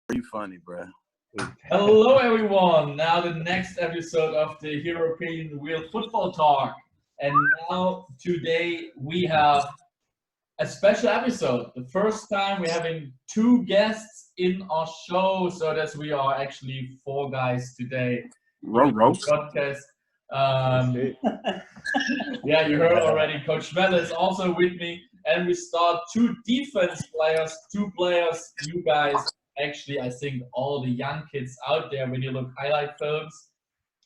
Pretty funny, bro. Hello, everyone. Now the next episode of the European Real Football Talk. And now today we have a special episode. The first time we're having two guests in our show, so that we are actually four guys today. Roast. Podcast. Yeah, you heard already. Coach Mele is also with me, and we start two defense players, two players. You guys, actually, I think all the young kids out there, when you look highlight films,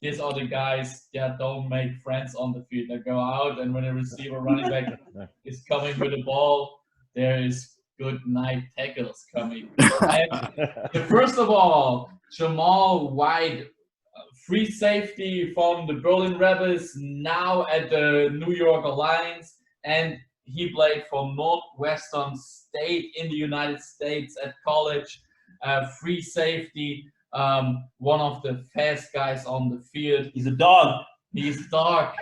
these are the guys that don't make friends on the field. They go out, and when a receiver running back is coming with the ball, there is good night tackles coming. And first of all, Jamaal White, free safety from the Berlin Rebels, now at the New York Alliance, and he played for Northwestern State in the United States at college. Free safety, one of the fast guys on the field. He's a dog. He's dark.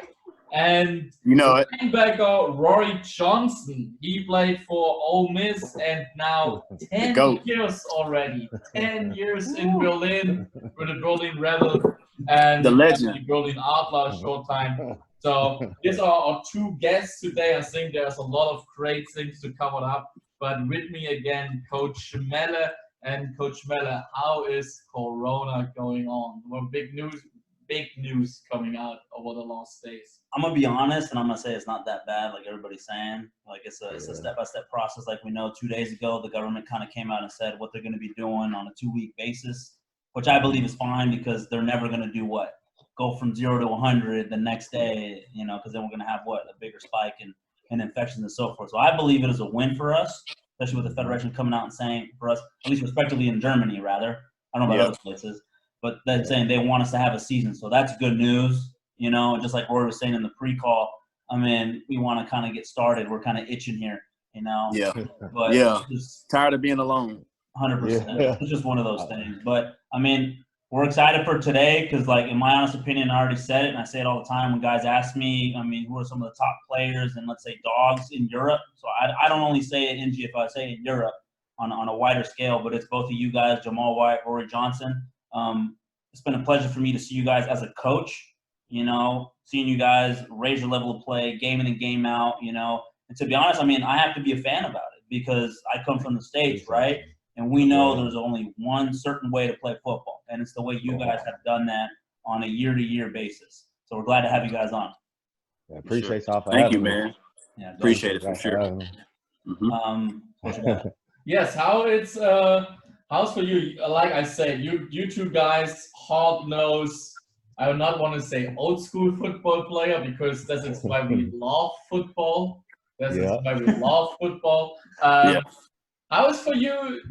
And You know it. linebacker Rory Johnson, he played for Ole Miss and now 10 GOAT. years already. 10 years in Berlin with the Berlin Rebels and The legend. the Berlin Adler short time. So these are our two guests today. I think there's a lot of great things to cover up. But with me again, Coach Mele. And Coach Mele, how is Corona going on? Well, big news coming out over the last days. I'm gonna be honest, and I'm gonna say it's not that bad, like everybody's saying. Like it's a step-by-step process. Like we know, 2 days ago, the government kind of came out and said what they're going to be doing on a 2-week basis, which I believe is fine because they're never going to do what? Go from 0 to 100 the next day, because then we're going to have a bigger spike in infections and so forth. So I believe it is a win for us, especially with the federation coming out and saying for us, at least respectively in Germany, rather. I don't know about other places, but they're saying they want us to have a season. So that's good news, just like Rory was saying in the pre-call. I mean, we want to kind of get started. We're kind of itching here, Yeah. But Just tired of being alone. 100%. Yeah. It's just one of those things. But, I mean, we're excited for today because, like, in my honest opinion, I already said it, and I say it all the time when guys ask me, I mean, who are some of the top players and, let's say, dogs in Europe? So I don't only say it in GFL, I say it in Europe on a wider scale, but it's both of you guys, Jamaal White, Rory Johnson. It's been a pleasure for me to see you guys as a coach, seeing you guys raise your level of play, game in and game out, And to be honest, I mean, I have to be a fan about it because I come from the States, right? And we know there's only one certain way to play football, and it's the way you guys have done that on a year-to-year basis. So we're glad to have you guys on. Yeah, appreciate y'all for Thank you, having me. man. Yeah, Appreciate it for sure. Yes, how's for you? Like I said, you two guys, hard-nosed. I would not want to say old-school football player because that is why we love football. That is why we love football. How is for you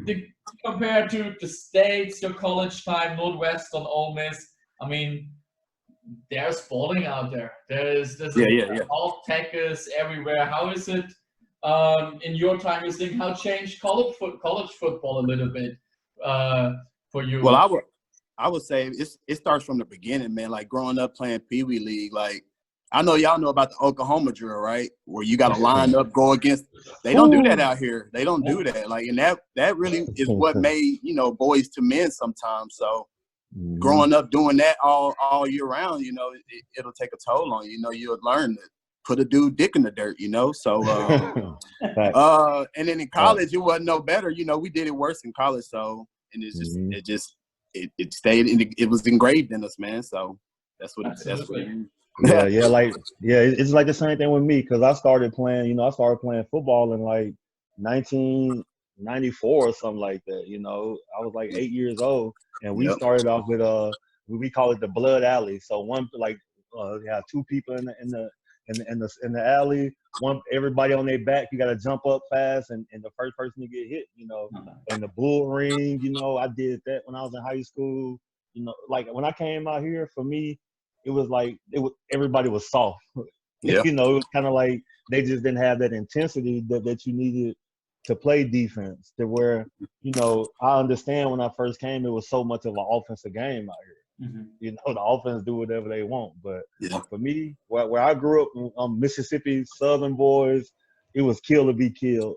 compared to the States, your college time, Northwestern, Ole Miss? I mean, there's balling out there. There's all tackles everywhere. How is it in your time? You think how changed college football a little bit for you? Well, I would say it starts from the beginning, man. Like growing up playing Pee Wee League, like I know y'all know about the Oklahoma drill, right? Where you got to line up, go against. They don't do that out here. They don't do that. Like, and that really is what made boys to men sometimes. So growing up doing that all year round, it'll take a toll on you. You'll learn to put a dude dick in the dirt. So and then in college it wasn't no better. We did it worse in college. So and it stayed it was engraved in us, man. So that's what it is. It's like the same thing with me because I started playing football in like 1994 or something like that. I was like 8 years old, and we started off with we call it the blood alley. So you have two people in the alley, everybody on their back. You got to jump up fast, and the first person to get hit, and the bull ring. I did that when I was in high school. Like when I came out here, for me, it was like everybody was soft. Yeah. It was kind of like they just didn't have that intensity that you needed to play defense. To where I understand when I first came, it was so much of an offensive game out here. Mm-hmm. The offense do whatever they want. But for me, where I grew up, Mississippi Southern boys, it was kill to be killed.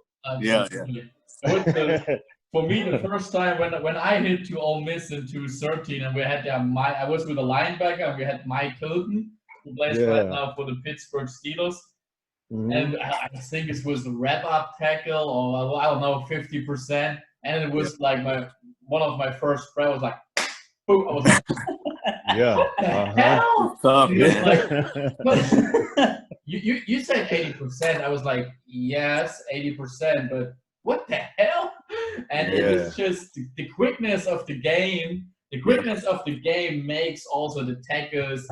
for me, the first time when I hit to Ole Miss in 2013, and we had I was with a linebacker, and we had Mike Hilton, who plays right now for the Pittsburgh Steelers. And I think it was a wrap-up tackle, or I don't know, 50%. And it was like one of my first play was like, boom! I was like, hell? Tough, man. Like, you said 80%. I was like, yes, 80%, but what the hell? And it was just the quickness of the game. The quickness of the game makes also the tackles,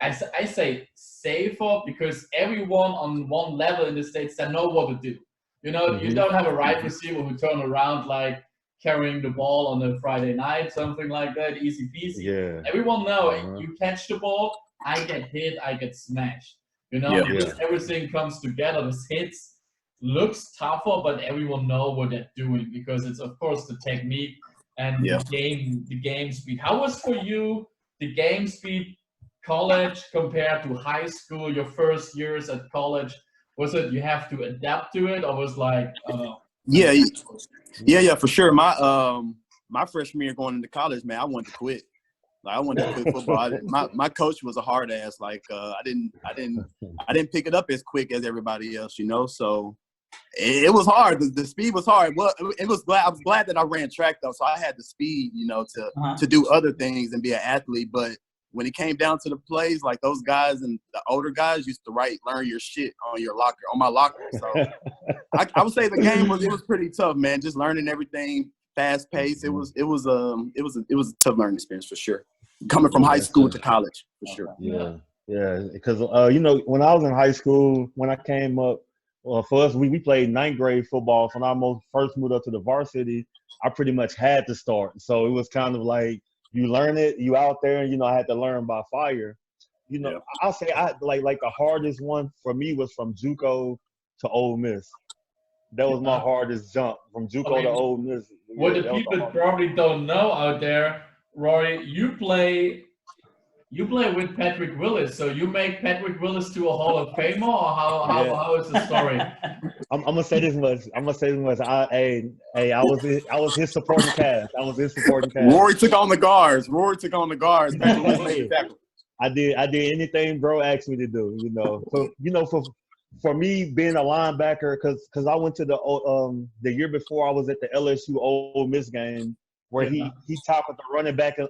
I say, safer, because everyone on one level in the States, they know what to do. You know, you don't have a right receiver who turn around like carrying the ball on a Friday night, something like that, easy peasy. Yeah. Everyone know you catch the ball, I get hit, I get smashed. You know, everything comes together. This hits looks tougher, but everyone know what they're doing, because it's of course the technique and the game speed. How was for you the game speed, college compared to high school, your first years at college? Was it you have to adapt to it, or was like, Yeah, for sure. My freshman year going into college, man, I wanted to quit. Like, I wanted to quit football. My coach was a hard ass. Like, I didn't pick it up as quick as everybody else, you know. So it was hard. The speed was hard. Well, I was glad that I ran track though, so I had the speed, you know, to do other things and be an athlete. But when it came down to the plays, like those guys and the older guys used to learn your shit on my locker. So I would say the game was pretty tough, man. Just learning everything fast paced. It was a tough learning experience for sure. Coming from high school to college, for sure. Yeah. Because you know, when I was in high school, when I came up, for us, we played ninth grade football. So when I first moved up to the varsity, I pretty much had to start. So it was kind of like, you learn it, you out there, and, you know, I had to learn by fire. You know, I'll say like the hardest one for me was from JUCO to Ole Miss. That was my hardest jump, from JUCO to Ole Miss. What the people probably don't know out there, Rory, you play with Patrick Willis, so you make Patrick Willis to a Hall of Famer, or how is the story? I'm gonna say this much. I was his supporting cast. Rory took on the guards. Patrick Willis made the tackle. I did anything bro asked me to do. You know, so you know, for me being a linebacker, because I went to the year before, I was at the LSU Ole Miss game where he tackled the running back in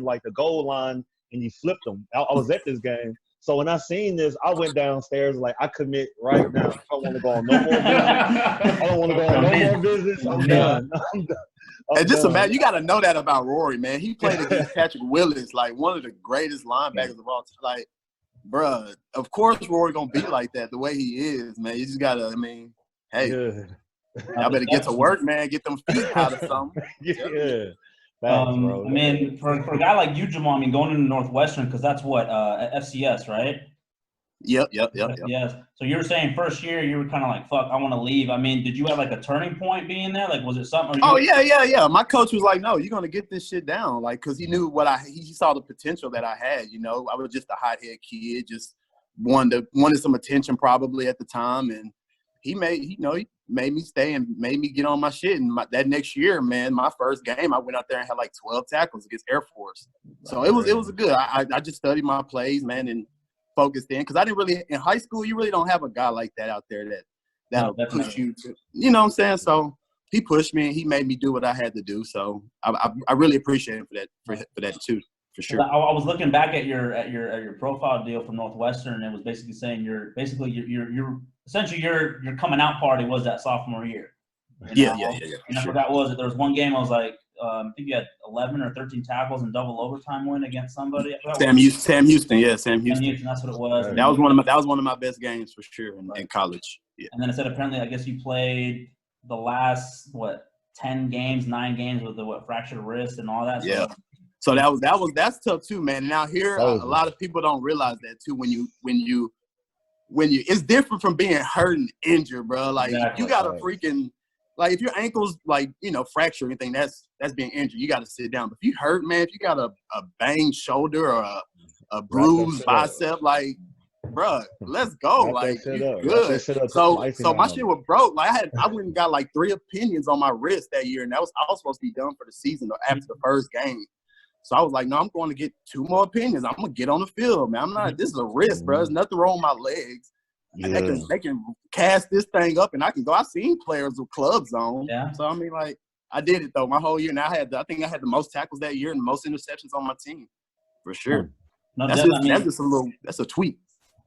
like the goal line, and he flipped him. I was at this game. So when I seen this, I went downstairs like, I commit right now. I don't want to go on no more visits. I don't want to go on no more visits. I'm done. And just imagine, you got to know that about Rory, man. He played against Patrick Willis, like one of the greatest linebackers of all time. Like, bruh, of course Rory gonna be like that the way he is, man. You just gotta, I mean, hey, y'all better get to work, man. Get them feet out of something. Thanks, I mean, for a guy like you, Jamaal, I mean, going into Northwestern, because that's what FCS, right? Yep. Yes. So you were saying first year you were kind of like, fuck, I want to leave. I mean, did you have like a turning point being there? Like, was it something? Yeah. My coach was like, no, you're gonna get this shit down, like, because he knew he saw the potential that I had. You know, I was just a hothead kid, just wanted some attention probably at the time, and he made me stay and made me get on my shit. And that next year, man, my first game, I went out there and had like 12 tackles against Air Force. So it was good. I just studied my plays, man, and focused in, because I didn't really, in high school, you really don't have a guy like that out there that'll push you to, you know what I'm saying? So he pushed me and he made me do what I had to do. So I really appreciate him for that too, for sure. I was looking back at your profile deal from Northwestern, and it was basically saying you're essentially your coming out party was that sophomore year. Yeah. And I forgot what was it. There was one game I was like, I think you had 11 or 13 tackles in double overtime win against somebody. Sam Houston. That's what it was. That was one of my best games for sure in college. Yeah. And then it said apparently, I guess you played the last 9 games with the fractured wrist and all that. Yeah. So that's tough too, man. And out here, a lot of people don't realize that too. When you it's different from being hurt and injured, bro. Like you got a freaking, like if your ankle's like, you know, fracture or anything, that's being injured. You got to sit down. But if you hurt, man, if you got a banged shoulder or a bruised bicep, like Bruh, let's go. Wrap that Like, shit you up. Wrap good. that shit up, put So some icing my on shit it. was broke. Like I went and got like 3 opinions on my wrist that year, and I was supposed to be done for the season after the first game. So I was like, no, I'm going to get 2 more opinions. I'm gonna get on the field, man. I'm not. This is a wrist, bro. There's nothing wrong with my legs. And they can cast this thing up, and I can go. I've seen players with clubs on. Yeah. So I mean, like, I did it though my whole year. And I think I had the most tackles that year and the most interceptions on my team, for sure. No, That's just a little. That's a tweak.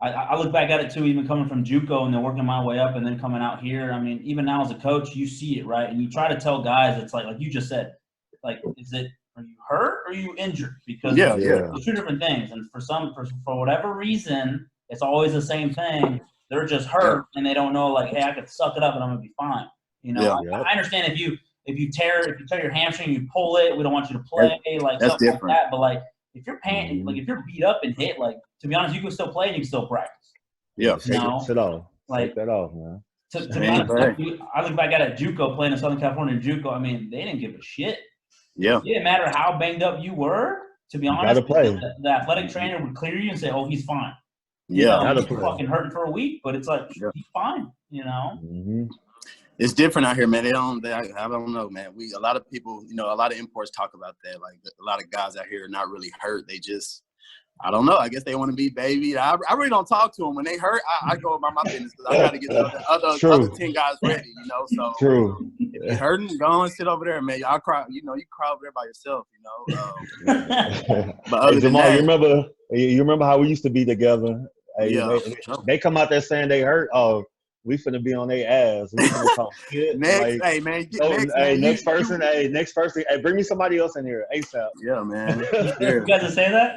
I look back at it too, even coming from JUCO and then working my way up and then coming out here. I mean, even now as a coach, you see it, right? And you try to tell guys, it's like you just said, like, are you hurt or are you injured? Because it's 2 different things. And for whatever reason, it's always the same thing. They're just hurt and they don't know, like, hey, I could suck it up and I'm gonna be fine. You know, I understand if you tear your hamstring, you pull it, we don't want you to play, like that's something different. like that. But like if you're like if you're beat up and hit, like, to be honest, you can still play and you can still practice. Yeah, Shake it off. Like, take that off, man. To be honest, I look back at JUCO playing in Southern California JUCO. I mean, they didn't give a shit. Yeah. It didn't matter how banged up you were. To be honest, the athletic trainer would clear you and say, "Oh, he's fine." He's fucking hurting for a week, but it's like he's fine. You know. It's different out here, man. I don't know, man. A lot of people, a lot of imports talk about that. Like a lot of guys out here are not really hurt. They just, I don't know. I guess they want to be babied. I really don't talk to them when they hurt. I go about my business because I got to get the other 10 guys ready. So True. If you're hurting, go and sit over there, man. Y'all cry. You cry over there by yourself. But other than Jamaal, that, you remember how we used to be together? They come out there saying they hurt. Oh, we finna be on their ass. We finna talk shit. Next, like, next person. Hey, bring me somebody else in here ASAP. Yeah, man. You guys will say that?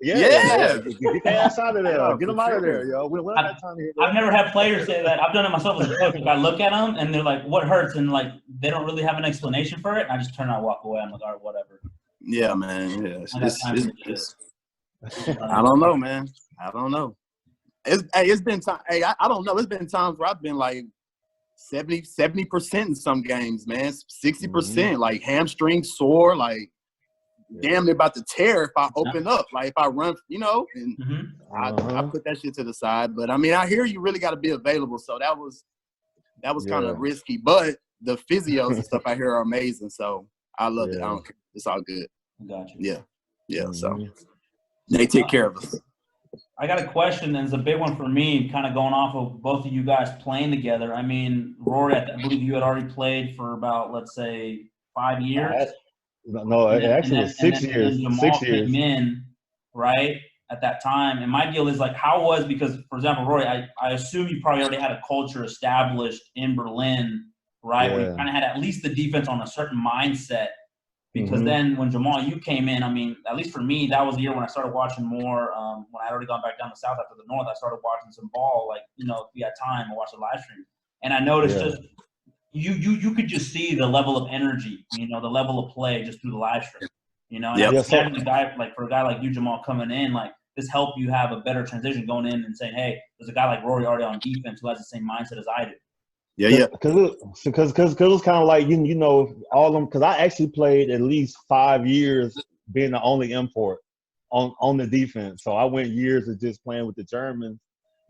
Yeah. Get their ass out of there. Get them out of there, yo. We don't have time to hear that. I've never had players say that. I've done it myself as a coach. Like, I look at them and they're like, "What hurts?" And like they don't really have an explanation for it. And I just turn and walk away. I'm like, "All right, whatever." Yeah, man. Yeah. I don't know, man. I don't know. It's been time. Hey, I don't know. It's been times where I've been like 70% in some games, man. 60%, like hamstring sore, like damn near about to tear if I open up. Like if I run, and I put that shit to the side. But I mean, I hear you really got to be available. So that was kind of risky. But the physios and stuff I hear are amazing. So I love it. I don't care. It's all good. Gotcha. Yeah. So they take care of us. I got a question, and it's a big one for me, kind of going off of both of you guys playing together. I mean, Rory, I believe you had already played for about, let's say, 5 years. No, actually 6 years. And Jamaal 6 years. came in, right, at that time. And my deal is, like, because, for example, Rory, I assume you probably already had a culture established in Berlin, right, where you kind of had at least the defense on a certain mindset. Because then when Jamaal, you came in, I mean, at least for me, that was the year when I started watching more. When I had already gone back down to South after the North, I started watching some ball. Like, if we had time, I watched the live stream. And I noticed just you could just see the level of energy, the level of play just through the live stream. And having a guy for a guy like you, Jamaal, coming in, like, this helped you have a better transition going in and saying, hey, there's a guy like Rory already on defense who has the same mindset as I do. Yeah. Because it was kind of like all of them. Because I actually played at least 5 years being the only import on the defense. So I went years of just playing with the Germans,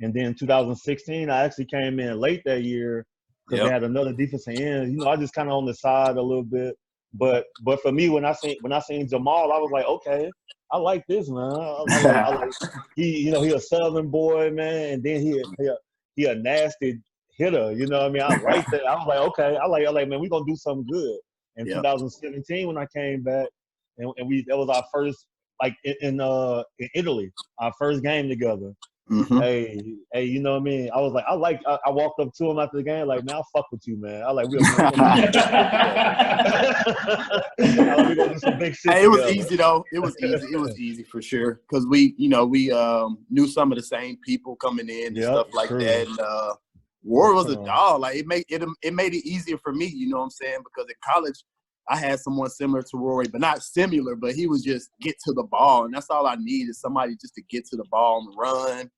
and then 2016 I actually came in late that year because they had another defensive end. I just kind of on the side a little bit. But for me, when I seen Jamaal, I was like, okay, I like this, man. I like he a Southern boy, man, and then he a nasty hitter, I mean? I like that. I was like, okay, I like, man, we're gonna do something good. In 2017 when I came back, and that was our first, like, in Italy, our first game together. Hey, you know what I mean? I was like, I walked up to him after the game, like, man, I'll fuck with you, man. I like, we're gonna do some big shit. Hey, it was easy though. It was easy for sure. Cause we knew some of the same people coming in and stuff like that. And Rory was a dog. Like it made it easier for me, you know what I'm saying? Because in college, I had someone similar to Rory, but not similar, but he was just get to the ball. And that's all I need is somebody just to get to the ball and run.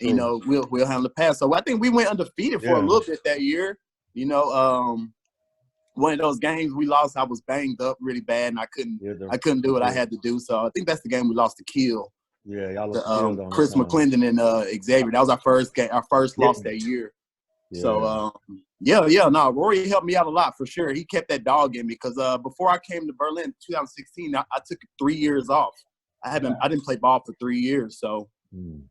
We'll handle the pass. So I think we went undefeated for a little bit that year. One of those games we lost, I was banged up really bad and I couldn't do what I had to do. So I think that's the game we lost to Kiel. Yeah, y'all look skilled on Chris that time. McClendon and Xavier. That was our first game, our first loss that year. Yeah. So no, Rory helped me out a lot for sure. He kept that dog in me because before I came to Berlin in 2016, I took 3 years off. I didn't play ball for 3 years. So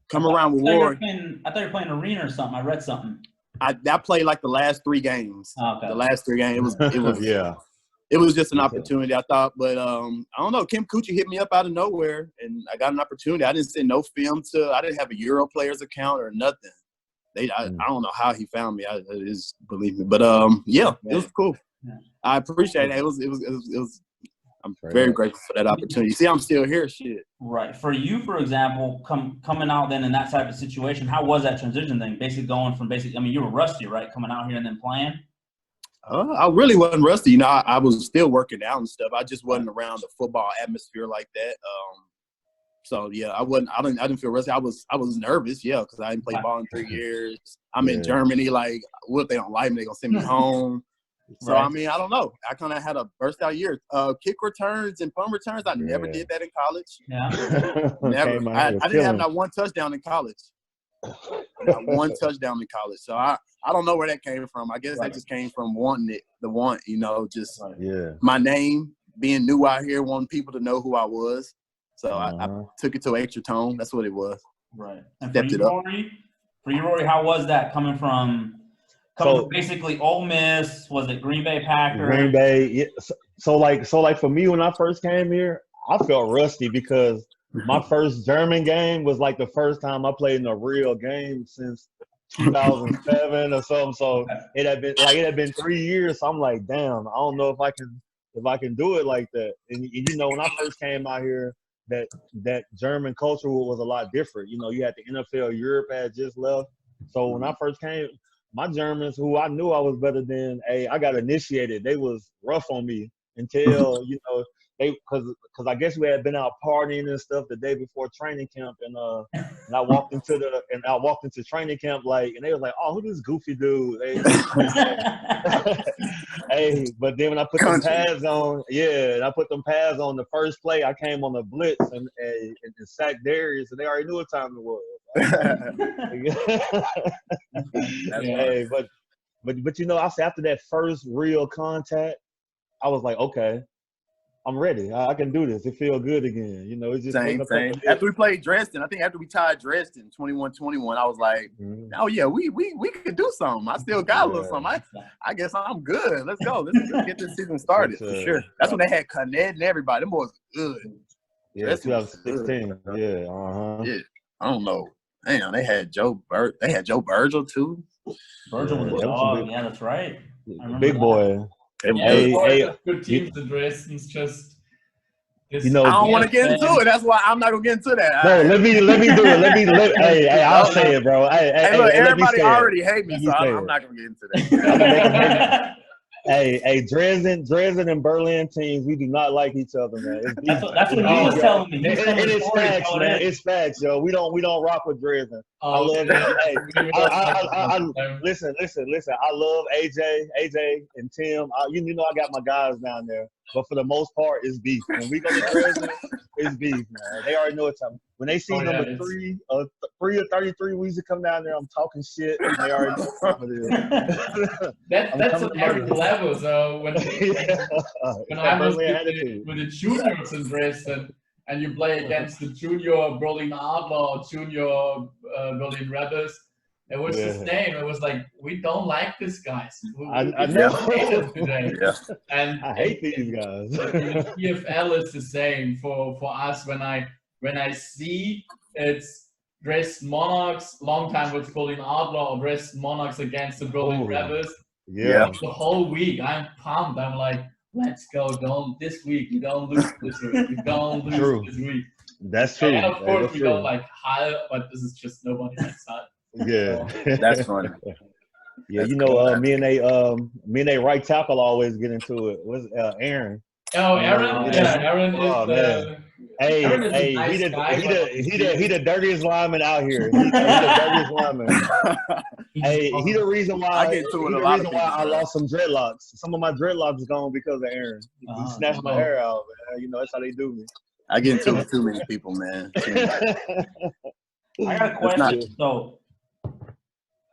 come around with Rory. I thought you were playing arena or something. I read something. I played like the last 3 games. Oh, okay. The last 3 games. It was yeah. It was just an opportunity, I thought. But I don't know. Kim Cucci hit me up out of nowhere, and I got an opportunity. I didn't send no film I didn't have a Euro Players account or nothing. I don't know how he found me. Just believe me. But it was cool. Yeah. I appreciate it. It was. I'm very grateful for that opportunity. See, I'm still here. Shit. Right. For you, for example, coming out then in that type of situation, how was that transition thing? Basically going from you were rusty, right? Coming out here and then playing. I really wasn't rusty. You know, I was still working out and stuff. I just wasn't around the football atmosphere like that. So yeah, I didn't feel rusty. I was nervous, because I didn't play ball in 3 years. I'm in Germany. Like, what if they don't like me? They gonna send me home. So I don't know. I kind of had a burst out year. Kick returns and punt returns. I never did that in college. Yeah, never. I didn't have not one touchdown in college. Not one touchdown in college. So I don't know where that came from. I guess that just came from wanting it. The want, just my name being new out here, wanting people to know who I was. So I took it to an extra tone. That's what it was. Right. And stepped it up. For you, Rory, how was that coming from basically Ole Miss? Was it Green Bay Packers? Green Bay. Yeah. So for me, when I first came here, I felt rusty because my first German game was like the first time I played in a real game since 2007 or something. So it had been 3 years. So I'm like, damn, I don't know if I can do it like that. And when I first came out here, that German culture was a lot different. You had the NFL Europe had just left. So when I first came, my Germans, who I knew I was better than, I got initiated. They was rough on me until, because I guess we had been out partying and stuff the day before training camp, and I walked into training camp and they was like, oh, who this goofy dude? But then when I put them pads on, the first play I came on the blitz and sacked Darius, and they already knew what time it was. But I said after that first real contact, I was like, okay, I'm ready. I can do this. It feels good again. It's just same. After we played Dresden, I think after we tied Dresden 21-21, I was like, oh yeah, we could do something. I still got a little something. I guess I'm good. Let's go. Let's get this season started for sure. That's when they had Canet and everybody. Them boys good. Yeah, 2016. Yeah. Yeah. I don't know. Damn, they had Joe Virgil too. Virgil was a dog. Yeah, that's right. Big boy. Good teams in Dresden's just. I don't want to get into it. That's why I'm not gonna get into that. No, let me do it. I'll say it, bro. Look, everybody already hate me, so I'm not gonna get into that. Hey, Dresden and Berlin teams, we do not like each other, man. That's what he was telling me. It is facts, man. It's facts, yo. We don't rock with Dresden. I love it. Listen. I love AJ and Tim. I got my guys down there. But for the most part, it's beef. When we go to Dresden, it's beef, man. They already know what's up. When they see number 3 or 33, we used to come down there. I'm talking shit. And they already know what it is. That's on every level. So when I was with the juniors in Dresden, and you play against the junior Berlin Adler, junior Berlin Rebels, it was the same. It was like, we don't like these guys. I know. Today. And I hate these guys. The PFL is the same for us. When I see it's Dresden Monarchs, long time with Berlin Adler, or Dresden Monarchs against the Berlin Rebels. Yeah. The whole week, I'm pumped. I'm like, let's go. This week. We don't lose this week. We don't lose this week. That's true. And of course, we don't like Hall, but this is just nobody likes Hall. Yeah, that's funny. Yeah, that's me and they right tackle always get into it. What's Aaron? Oh, Aaron. Aaron is. Man. Hey, he the dirtiest lineman out here. He the dirtiest lineman. He the reason why I lost some dreadlocks. Some of my dreadlocks gone because of Aaron. He snatched my hair out, man. That's how they do me. I get into it with too many people, man. I got a question. So,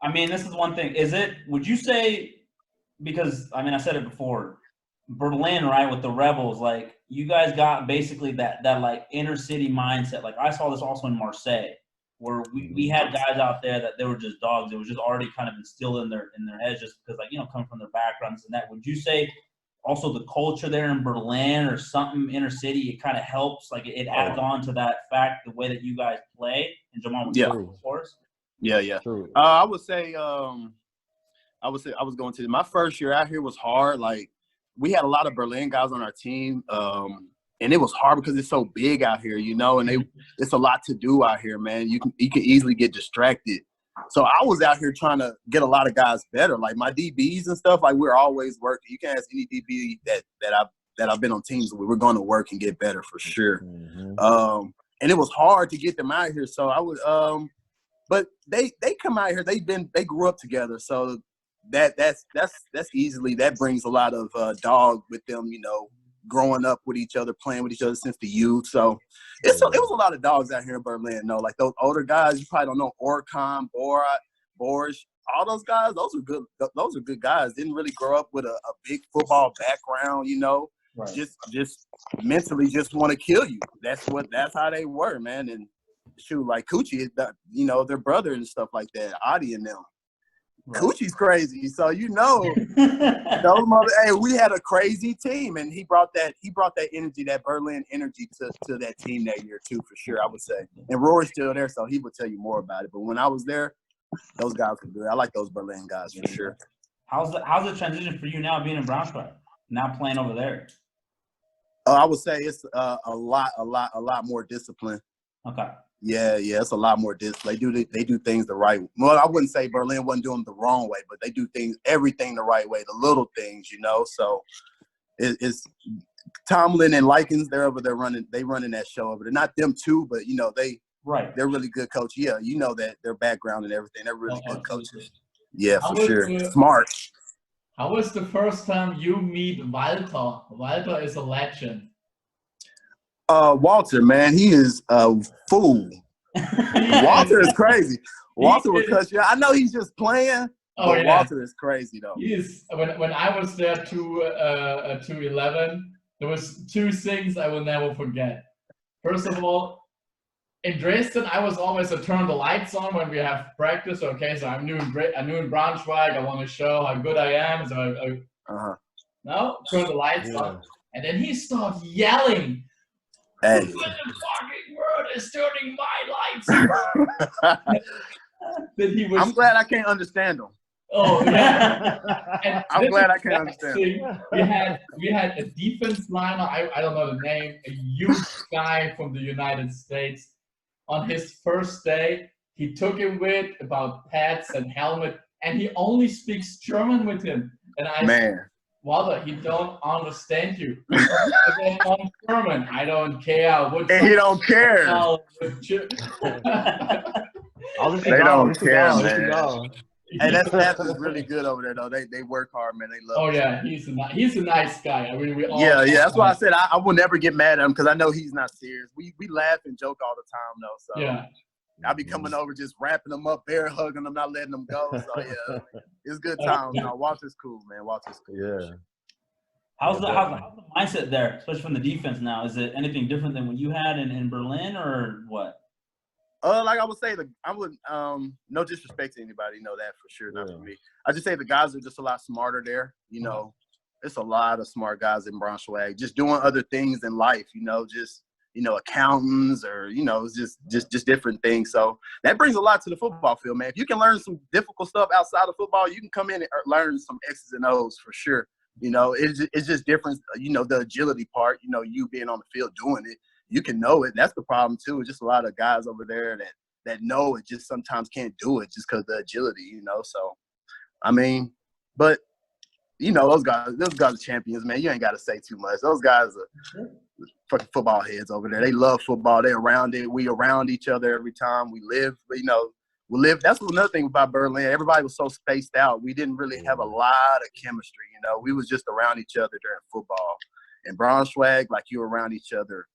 I mean, this is one thing. Would you say, because, I mean, I said it before, Berlin, right, with the Rebels, like, you guys got basically that like, inner city mindset. Like, I saw this also in Marseille, where we had guys out there that they were just dogs. It was just already kind of instilled in their heads just because, like, coming from their backgrounds and that. Would you say also the culture there in Berlin or something inner city, it kind of helps, like it adds on to that fact, the way that you guys play? And Jamal was Yeah. True. I would say I was going to my first year out here was hard. Like, we had a lot of Berlin guys on our team, and it was hard because it's so big out here, and it's a lot to do out here, man. You can easily get distracted. So I was out here trying to get a lot of guys better, like my DBs and stuff. Like, we're always working. You can ask any DB that I've been on teams with. We're going to work and get better for sure. Mm-hmm. And it was hard to get them out here. So I would, but they come out here. They grew up together. So that's easily, that brings a lot of dog with them. Growing up with each other, playing with each other since the youth. So it was a lot of dogs out here in Berlin. Like those older guys, you probably don't know Orkan, Borsch, all those guys. Those are good. Those are good guys. Didn't really grow up with a big football background. Right. Just mentally just want to kill you. That's how they were, man. And shoot, like Coochie, their brother and stuff like that, Adi and them. Right. Coochie's crazy, so hey, we had a crazy team, and he brought that energy, that Berlin energy to that team that year too, for sure. I would say, and Rory's still there, so he would tell you more about it. But when I was there, those guys were good. I like those Berlin guys for sure. How's the transition for you now, being in Braunschweig, now playing over there? I would say it's a lot more discipline. Okay. Yeah, it's a lot more discipline. They do things the right way. Well, I wouldn't say Berlin wasn't doing them the wrong way, but they do everything the right way, the little things, So it's Tomlin and Likens, they're over there running that show over there. Not them too, but they're really good coaches. Yeah, that their background and everything. They're really good coaches. Yeah, for sure. Smart. How was the first time you meet Walter? Walter is a legend. Walter, man, he is a fool. Walter is crazy. Walter will cut you. I know he's just playing, but Walter is crazy though. He is. When I was there 2011, there was two things I will never forget. First of all, in Dresden, I was always to turn the lights on when we have practice. Okay, so I'm new in Braunschweig. I want to show how good I am. So no, turn the lights on, and then he started yelling. Hey. What the fucking world is turning my lights? I'm glad I can't understand him. Oh yeah. I'm glad I can't understand him. We had a defense liner, I don't know the name, a huge guy from the United States. On his first day, he took him with about pads and helmet, and he only speaks German with him. And I said, Walter, he don't understand you. I'm German. I don't care. And he don't care. They don't care, man. Hey, that staff is really good over there, though. They work hard, man. They love. Oh yeah, he's a nice guy. I mean, we all. Yeah. That's why I said I will never get mad at him because I know he's not serious. We laugh and joke all the time, though. So yeah. I be coming over just wrapping them up, bear hugging them, not letting them go. So yeah, it's good times. Walter's cool, man. Walter's cool. Yeah. How's the mindset there, especially from the defense now? Is it anything different than what you had in Berlin, or what? Like I would say, no disrespect to anybody, that for sure, not for me. I just say the guys are just a lot smarter there. It's a lot of smart guys in Braunschweig, just doing other things in life. Accountants or it's just different things. So that brings a lot to the football field, man. If you can learn some difficult stuff outside of football, you can come in and learn some X's and O's for sure. It's just different. The agility part. You being on the field doing it. You can know it. That's the problem too. It's just a lot of guys over there that know it, just sometimes can't do it just because of the agility, So, I mean, but those guys are champions, man. You ain't got to say too much. Those guys are fucking football heads over there. They love football. They're around it. We around each other every time we live. We live. That's another thing about Berlin. Everybody was so spaced out. We didn't really have a lot of chemistry. We was just around each other during football. In Braunschweig, like you were around each other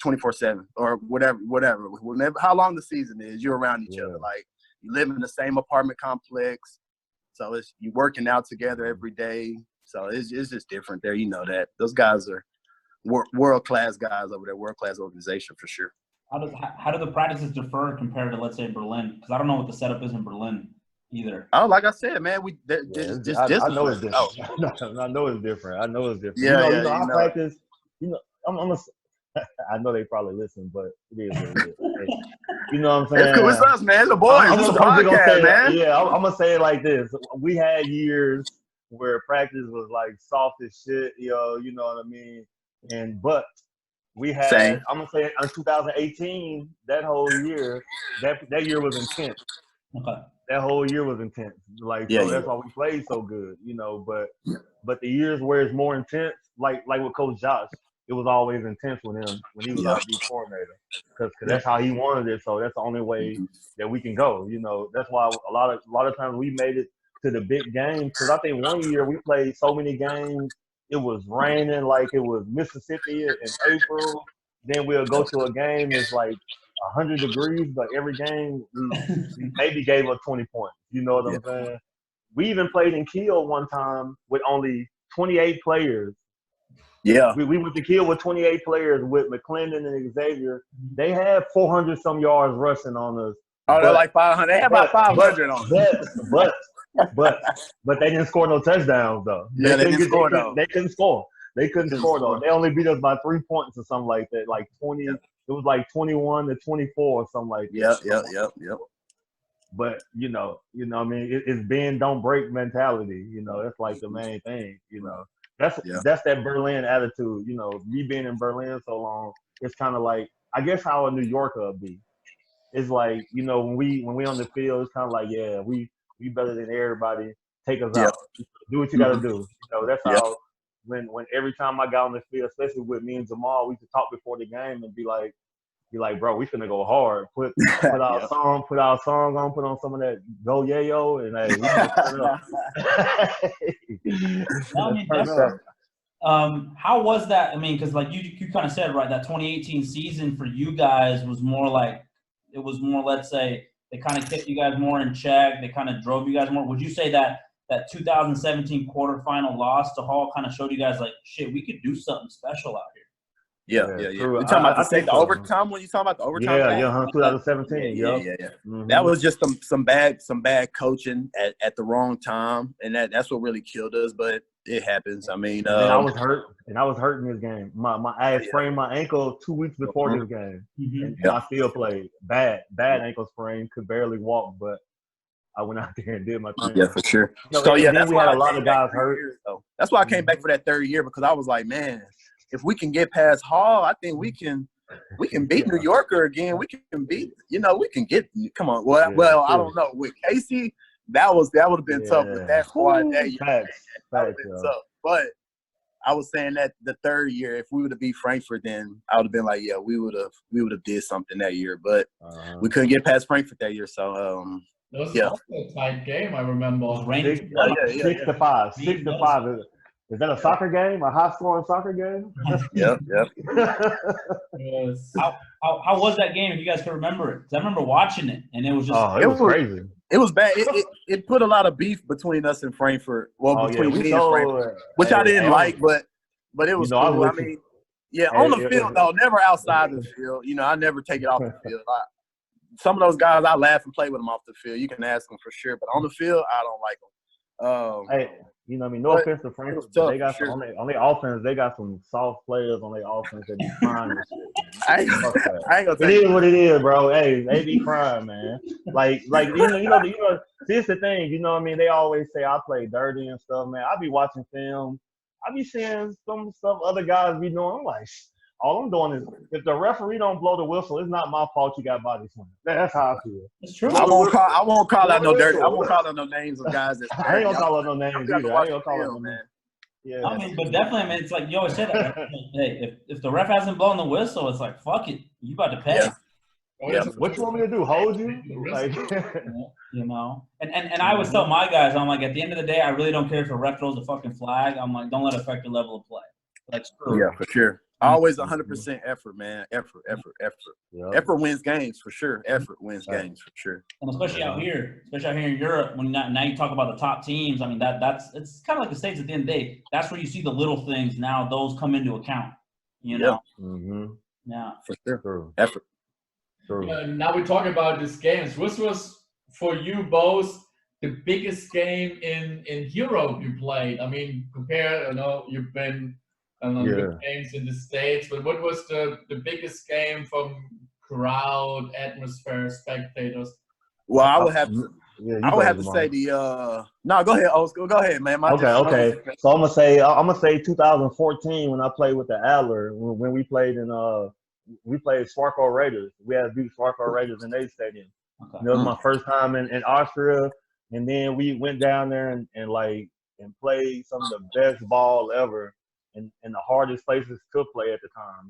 24/7 or whatever. Whenever, how long the season is, you're around each other. Like, you live in the same apartment complex, so it's you working out together every day. So it's just different there. You know that those guys are world class guys over there, world class organization for sure. How do the practices differ compared to, let's say, Berlin? Because I don't know what the setup is in Berlin either. Oh, like I said, man, I know it's different. Oh. I know it's different. Yeah, I practice. I know they probably listen, but it is what it is. Hey, you know what I'm saying? It's cool. It's us, man. The boys. It's a podcast, man. Yeah, I'm gonna say it like this. We had years where practice was like soft as shit, you know what I mean? But we had, Same. I'm gonna say in 2018, that whole year, that year was intense. Okay. That whole year was intense. Like, so that's why we played so good, you know. But the years where it's more intense, like with Coach Josh, it was always intense with him when he was our D coordinator, because that's how he wanted it. So that's the only way that we can go. You know, that's why a lot of times we made it to the big games. Because I think one year we played so many games, it was raining like it was Mississippi in April. Then we'll go to a game that's like 100 degrees, but every game we maybe gave up 20 points. You know what I'm saying? We even played in Kiel one time with only 28 players. Yeah. We went to Kiel with 28 players with McClendon and Xavier. They had 400 some yards rushing on us. Oh, they're like 500. They had about 500 on us. But they didn't score no touchdowns though. Yeah, they didn't score though. They couldn't score. They couldn't score though. They only beat us by 3 points or something like that. Like 20. It was like 21-24 or something like that. Yep. But you know, I mean, it's bend don't break mentality. You know, that's like the main thing. You know, that's that Berlin attitude. You know, me being in Berlin so long, it's kind of like, I guess how a New Yorker would be. It's like, you know, when we on the field, it's kind of like, yeah, we better than everybody. Take us out. Do what you got to do. You know, that's how. When every time I got on the field, especially with me and Jamal, we could talk before the game and be like, bro, we finna go hard. Put our song on, put on some of that Go Yayo, and hey, we finna turn up. How was that? I mean, because like you kind of said, right, that 2018 season for you guys was more like, it was more, let's say, they kind of kept you guys more in check. They kind of drove you guys more. Would you say that 2017 quarterfinal loss to Hall kind of showed you guys like, shit, we could do something special out here? Yeah. You're talking about the overtime when you talking about the overtime? Yeah, 2017. Yeah. Mm-hmm. That was just some bad coaching at the wrong time, and that's what really killed us. But it happens. I mean, I was hurt, and I was hurt in this game. I had sprained my ankle 2 weeks before this game, and I still played. Bad ankle sprain, could barely walk, but I went out there and did my thing. Yeah, for sure. So that's why we had a lot of guys hurt. That's why I came back for that third year, because I was like, man, if we can get past Hall, I think we can beat New Yorker again. We can beat, we can get. Come on. Well, I don't know. With Casey, that would have been tough with that squad that year. That would have been tough. But I was saying that the third year, if we would have beat Frankfurt, then I would have been like, yeah, we would have did something that year. But we couldn't get past Frankfurt that year. So it was also a tight game, I remember. 6-5. 6-5. Is that a soccer game? A high-scoring soccer game? Yep. Yes. How was that game, if you guys can remember it? Because I remember watching it, and it was just it was crazy. It was bad. It put a lot of beef between us and Frankfurt. Well, between me and Frankfurt, which I didn't like, but it was cool. I mean, on the field, though, never outside the field. I never take it off the field. Some of those guys, I laugh and play with them off the field. You can ask them for sure. But on the field, I don't like them. Hey, no offense to Frankfurt, but they got on their offense. They got some soft players on their offense that be crying and shit. I ain't gonna it is what it is, bro. Hey, they be crying, man. Like this the thing. You know what I mean? They always say I play dirty and stuff, man. I be watching film. I be seeing some stuff other guys be doing. I'm like, all I'm doing is, if the referee don't blow the whistle, it's not my fault you got body slam. That's how I feel. It's true. I won't call out no dirty. I won't call out no names of guys that's dirty. I ain't gonna call out no names either. I ain't gonna call out no names. Yeah. I mean, but definitely, man, it's like you always say that. Hey, if the ref hasn't blown the whistle, it's like, fuck it. You about to pay. Yeah. What you want me to do? Hold you? Like, And I always tell my guys, I'm like, at the end of the day, I really don't care if a ref throws a fucking flag. I'm like, don't let it affect your level of play. Like, screw it. Yeah, for sure. Always 100% effort, man. Effort. Yep. Effort wins games for sure. Effort wins games for sure. And especially out here in Europe, when now you talk about the top teams. I mean, it's kind of like the States at the end of the day. That's where you see the little things. Now those come into account. You know. Yeah. For sure. True. Effort. True. Now we talk about these games. Which was for you both the biggest game in Europe you played? I mean, compare. You've been good games in the States, but what was the biggest game from crowd, atmosphere, spectators? Well, I would have to. I would have to say the. No, go ahead, Oscar. Go ahead, man. Okay. So I'm gonna say 2014 when I played with the Adler when we played Sparko Raiders. We had to beat Sparko Raiders in their stadium. Okay. That was my first time in Austria, and then we went down there and played some of the best ball ever in the hardest places to play at the time.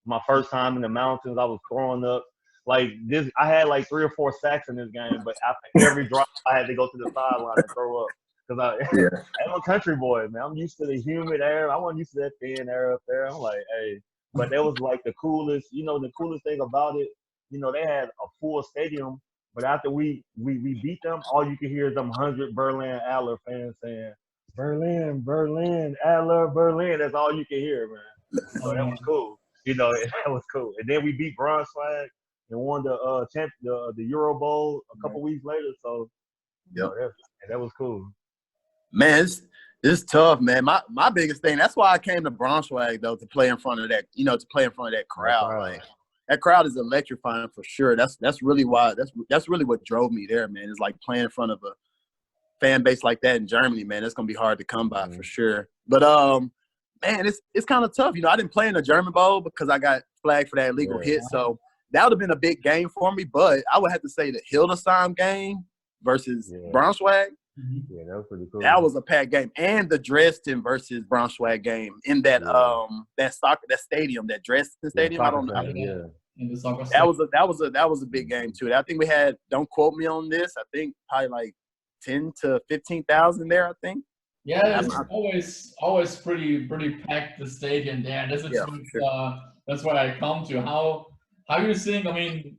My first time in the mountains, I was throwing up. Like this, I had like 3 or 4 sacks in this game, but after every drop, I had to go to the sideline and throw up because I'm a country boy, man. I'm used to the humid air. I wasn't used to that thin air up there. I'm like, hey, but that was like the coolest. The coolest thing about it, they had a full stadium, but after we beat them, all you could hear is them 100 Berlin Adler fans saying, "Berlin, Berlin, Adler, Berlin." That's all you could hear, man. So that was cool. That was cool. And then we beat Braunschweig and won the Euro Bowl a couple weeks later. So, that was cool. Man, it's tough, man. My biggest thing. That's why I came to Braunschweig though, to play in front of that. To play in front of that crowd. Like that crowd is electrifying for sure. That's really why. That's really what drove me there, man. It's like playing in front of a fan base like that in Germany, man. It's gonna be hard to come by for sure. But man, it's kind of tough. I didn't play in the German Bowl because I got flagged for that illegal hit. So that would have been a big game for me. But I would have to say the Hildesheim game versus Braunschweig. Yeah, that was pretty cool. That was a packed game, and the Dresden versus Braunschweig game in that that stadium, that Dresden stadium. I don't know. In the soccer that was a big game too. I think we had. Don't quote me on this. I think probably like 10 to 15,000 there. I think. Yeah, it's always pretty packed the stadium there. And that's what I come to. How you think? I mean,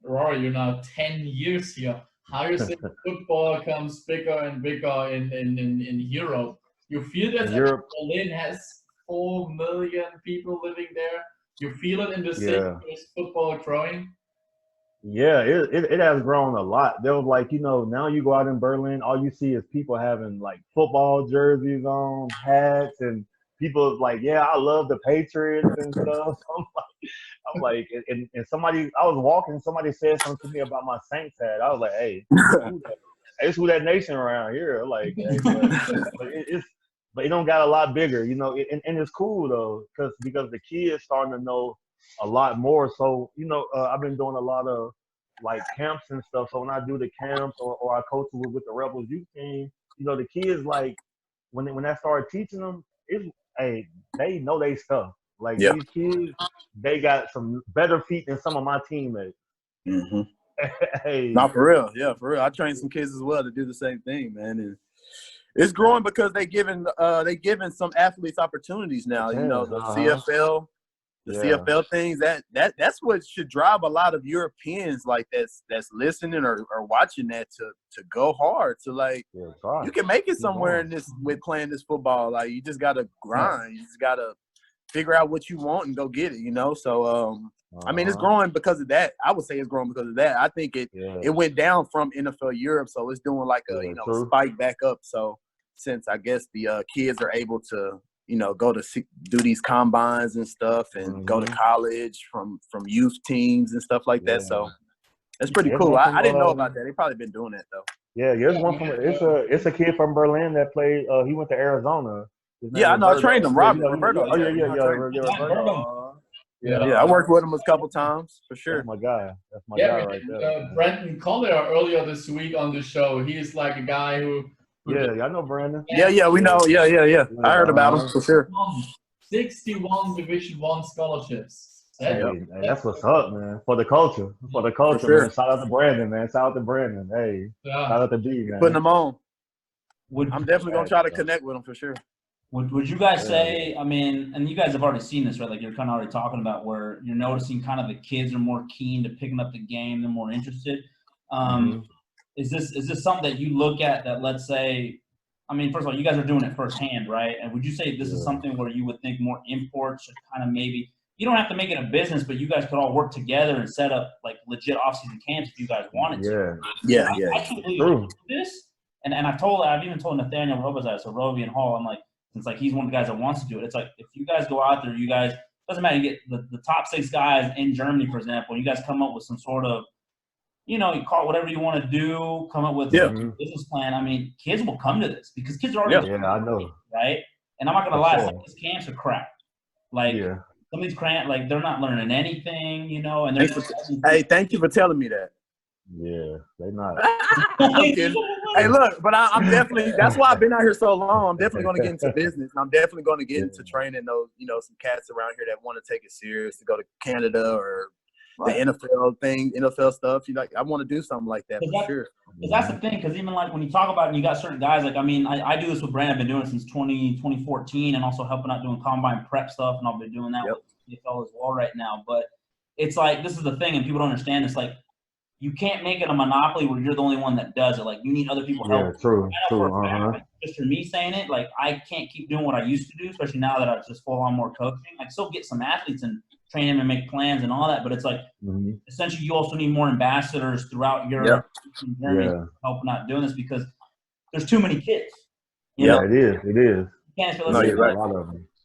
Rory, you're now 10 years here. How you think football comes bigger and bigger in Europe? You feel that Berlin has 4 million people living there. You feel it in the city with football growing. Yeah, it has grown a lot. There was like, now you go out in Berlin, all you see is people having like football jerseys on, hats, and people like, I love the Patriots and stuff. I'm like, and somebody, I was walking, somebody said something to me about my Saints hat. I was like, hey, it's who that nation around here. Like, hey, but it don't got a lot bigger, and it's cool though, because the kids starting to know a lot more. So, I've been doing a lot of like camps and stuff. So when I do the camps or I coach with the Rebels youth team, the kids like when I started teaching them, they know they stuff. Like these kids, they got some better feet than some of my teammates. Mm-hmm. Not for real. Yeah, for real. I train some kids as well to do the same thing, man. And it's growing because they giving some athletes opportunities now. The CFL. The CFL things that's what should drive a lot of Europeans like that's listening or watching that to go hard to like you can make it somewhere in this with playing this football. Like you just gotta grind. You just gotta figure out what you want and go get it. So I mean it's growing because of that. I would say it's growing because of that. I think it went down from NFL Europe, so it's doing like a spike back up. So since I guess the kids are able to go to do these combines and stuff and go to college from youth teams and stuff like that. So that's pretty cool. I didn't know about that. They probably been doing that though. Yeah, there's one from it's a kid from Berlin that played. He went to Arizona. Yeah, I know. I trained him. Roberto. Yeah, I worked with him a couple times for sure. That's my guy. That's my guy right there. Brenton Collier earlier this week on the show. He's like a guy who. Yeah, I know Brandon. Yeah, we know. Yeah. I heard about him for sure. 61 Division I scholarships. That's what's up, man. For the culture. For sure. Man. Shout out to Brandon, man. Shout out to Brandon. Hey, shout out to D, man. Putting them on. I'm definitely gonna try to connect with him for sure. Would you guys say, I mean, and you guys have already seen this, right? Like you're kind of already talking about where you're noticing kind of the kids are more keen to picking up the game, they're more interested. Is this something that you look at that, let's say, I mean, first of all, you guys are doing it firsthand, right? And would you say this is something where you would think more imports should kind of maybe, you don't have to make it a business, but you guys could all work together and set up like legit off-season camps if you guys wanted to. Yeah. I can't believe this. And I've even told Nathaniel Robazai, so Roby and Hall, I'm like, since like he's one of the guys that wants to do it, it's like if you guys go out there, you guys, doesn't matter, you get the top 6 guys in Germany, for example, you guys come up with some sort of, you call it whatever you want to do, come up with a business plan. I mean, kids will come to this because kids are already I know. Right? And I'm not gonna lie, some of these camps are crap. Like some of these camps, like they're not learning anything, and hey, thank you for telling me that. Yeah, they not. I'm kidding. Hey, look, but I'm definitely. That's why I've been out here so long. I'm definitely going to get into business. I'm definitely going to get into training those, some cats around here that want to take it serious to go to Canada or the NFL thing, NFL stuff. I want to do something like that for sure. Because that's the thing. Because even like when you talk about it, and you got certain guys. Like I mean, I do this with Brandon. I've been doing it since 2014, and also helping out doing combine prep stuff, and I've been doing that with NFL as well right now. But it's like this is the thing, and people don't understand. It's like you can't make it a monopoly where you're the only one that does it. Like you need other people help. Yeah, true. Like, just for me saying it, like I can't keep doing what I used to do, especially now that I've just full on more coaching. I still get some athletes and train them and make plans and all that, but it's like essentially you also need more ambassadors throughout Europe and Germany helping out doing this because there's too many kids. You know? It is. You can't expect,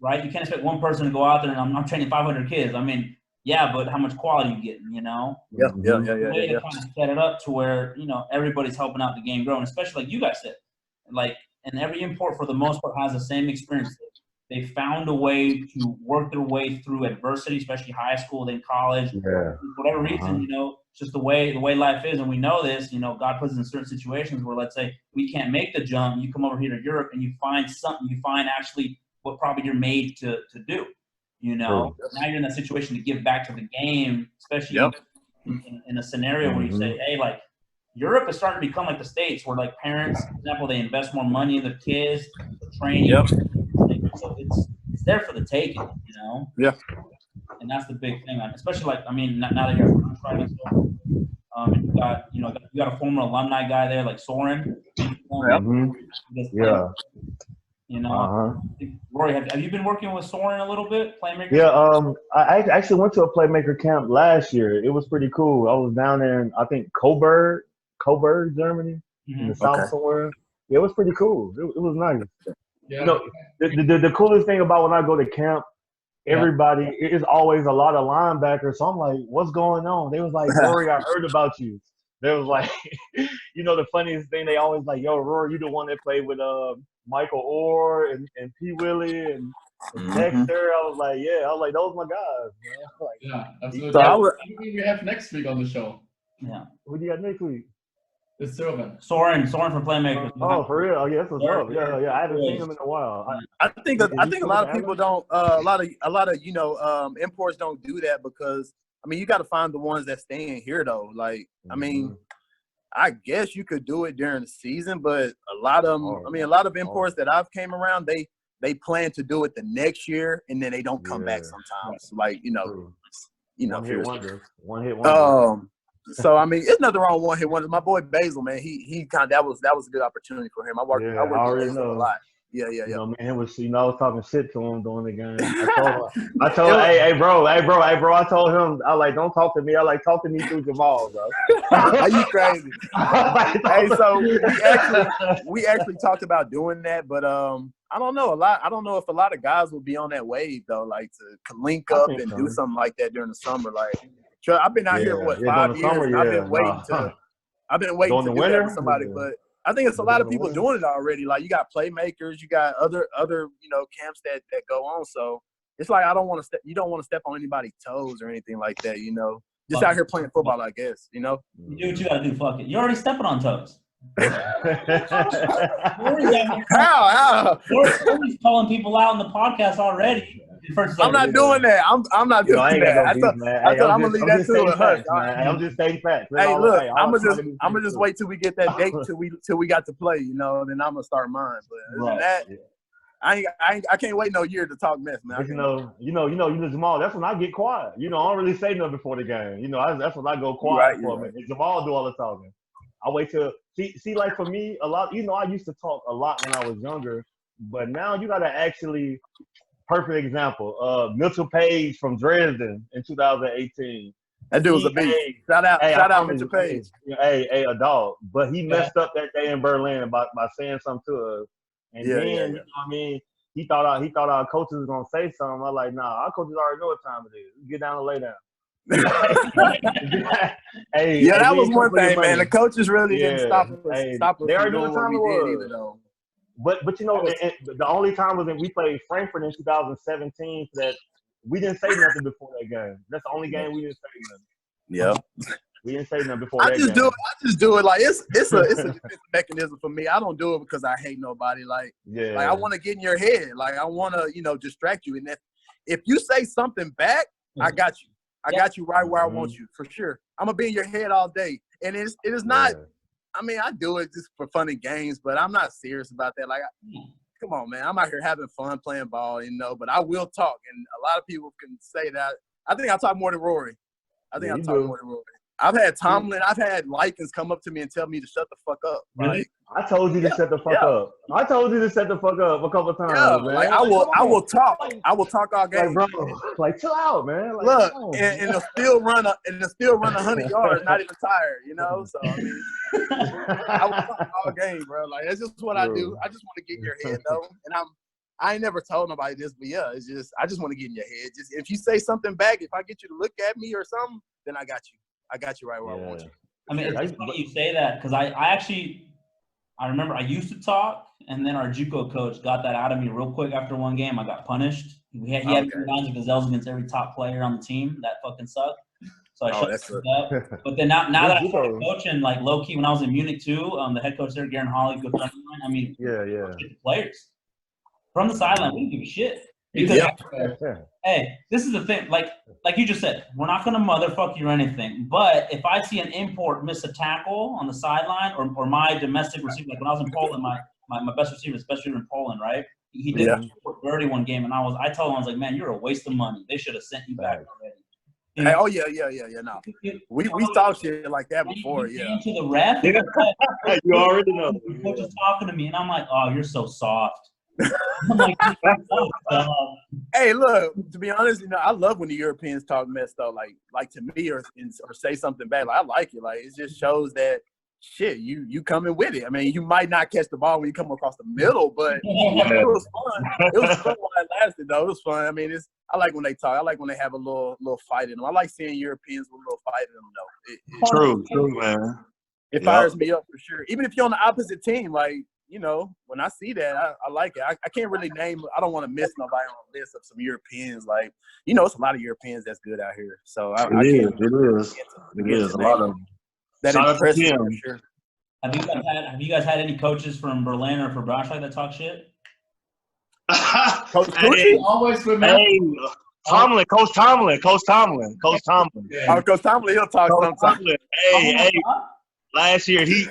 right. You can't expect one person to go out there and I'm training 500 kids. I mean, yeah, but how much quality you getting, Yeah. Way to kind of set it up to where, everybody's helping out the game growing, especially like you guys said. Like, and every import for the most part has the same experience. They found a way to work their way through adversity, especially high school, then college. For whatever reason, it's just the way life is. And we know this, God puts us in certain situations where, let's say, we can't make the jump. You come over here to Europe and you find something, you find actually what probably you're made to do. Now you're in that situation to give back to the game, especially in a scenario where you say, hey, like Europe is starting to become like the States where like parents, for example, they invest more money in their kids, training. So it's there for the taking, Yeah. And that's the big thing, especially like, I mean, now that you're driving stuff, you got a former alumni guy there like Soren. Rory, have you been working with Soren a little bit, playmaker? Yeah, I actually went to a playmaker camp last year. It was pretty cool. I was down there in, I think, Coburg, Germany, in the south somewhere. Yeah, it was pretty cool. It was nice. Yeah. The coolest thing about when I go to camp, everybody, it's always a lot of linebackers. So I'm like, what's going on? They was like, Rory, I heard about you. They was like, the funniest thing, they always like, yo, Rory, you the one that played with Michael Orr and P. Willie and Dexter. I was like, those my guys, man. Like, absolutely. So we have next week on the show. Yeah. Who do you got next week? It's Soren from Playmakers. Oh, for real? Oh, yeah, that's what's up. Yeah. I haven't seen him in a while. I think a lot of people don't. A lot of imports don't do that because I mean you got to find the ones that stay in here though. Like I mean, I guess you could do it during the season, but a lot of them. A lot of imports that I've came around, they plan to do it the next year and then they don't come back sometimes. Like One hit wonder. So I mean, it's nothing wrong with one hit wonder. My boy Basil, man, he kind of that was a good opportunity for him. I worked with Basil a lot. Yeah. Man, I was talking shit to him during the game. I told him, hey, bro. I told him, I like, don't talk to me. I like, talk to me through Jamal, bro. Are you crazy? Hey, so we actually talked about doing that, but I don't know I don't know if a lot of guys will be on that wave though, like to link up and do something like that during the summer, like. I've been out here for 5 years. And I've been waiting to do that with somebody, but I think it's a lot of people doing it already. Like you got playmakers, you got other camps that go on. So it's like you don't want to step on anybody's toes or anything like that. Just out here playing football, I guess. You do what you gotta do. Fuck it. You're already stepping on toes. How? Rory's calling people out on the podcast already. I'm not doing that. I'm not doing that. I thought I'm gonna leave that to her. I'm just saying facts. Hey, look, I'm gonna just wait till we get that date till we got to play. Then I'm gonna start mine. But other than that, I can't wait no year to talk mess, man. But you know, Jamal. That's when I get quiet. You know, I don't really say nothing before the game. You know, that's when I go quiet for a minute. And Jamal do all the talking. I wait till see. Like for me, a lot. You know, I used to talk a lot when I was younger, but now you gotta actually. Perfect example. Mitchell Page from Dresden in 2018. That dude was a beast. Shout out Mitchell Page. Hey, a dog. But he messed up that day in Berlin by saying something to us. And then, you know what I mean, he thought our coaches was gonna say something. I'm like, nah, our coaches already know what time it is. Get down and lay down. That was one thing, man. The coaches really didn't stop us. They already knew what time it was. But you know, the only time was when we played Frankfurt in 2017 that we didn't say nothing before that game. That's the only game we didn't say nothing. Yeah. We didn't say nothing before that game. I just do it like it's a defense mechanism for me. I don't do it because I hate nobody. Like I want to get in your head. Like I want to, distract you. And if you say something back, I got you. I got you right where I want you for sure. I'm gonna be in your head all day. And it is not. I mean, I do it just for fun and games, but I'm not serious about that. Like, come on, man. I'm out here having fun playing ball, but I will talk. And a lot of people can say that. I think I talk more than Rory. I talk more than Rory. I've had Tomlin, I've had Likens come up to me and tell me to shut the fuck up. Right? I told you to shut the fuck up. I told you to shut the fuck up a couple times. Yeah, man. like I will talk. I will talk all game. Like, bro, like chill out, man. Like, look, and they'll still run 100 yards, not even tired, So I mean, I will talk all game, bro. Like that's just what I do. I just want to get in your head though, and I ain't never told nobody this, but it's just I just want to get in your head. Just if you say something back, if I get you to look at me or something, then I got you. I got you right where I want you. I mean, it's funny you say that because I remember I used to talk, and then our JUCO coach got that out of me real quick after one game. I got punished. He had lines of gazelles against every top player on the team. That fucking sucked. So I shut it up. But then now that I started coaching, like low key, when I was in Munich too, the head coach there, Garen Hawley, good friend of mine. I mean, players from the sideline, we didn't give a shit. Because hey, this is the thing. Like you just said, we're not gonna motherfuck you or anything. But if I see an import miss a tackle on the sideline, or my domestic receiver, like when I was in Poland, my best receiver, especially in Poland, right? He did dirty one game, and I told him, I was like, man, you're a waste of money. They should have sent you back already. Hey, no. We talked shit like that before, to the ref. You already know. The coach is talking to me, and I'm like, oh, you're so soft. I'm like, hey, look. To be honest, I love when the Europeans talk mess though. Like to me, or say something bad. Like I like it. Like it just shows that shit. You coming with it. I mean, you might not catch the ball when you come across the middle, but it was fun. It was fun while it lasted though. It was fun. I mean, I like when they talk. I like when they have a little fight in them. I like seeing Europeans with a little fight in them though. True, man. It fires me up for sure. Even if you're on the opposite team, like. When I see that, I like it. I can't really name – I don't want to miss nobody on the list of some Europeans. Like, it's a lot of Europeans that's good out here. So it is. A lot of them. That impresses me for sure. Have you guys had any coaches from Berlin or from Braunschweig that talk shit? Coach Tucci? Always remember. Hey, Coach Tomlin. Yeah. Coach Tomlin, he'll talk sometimes. Hey. Last year, he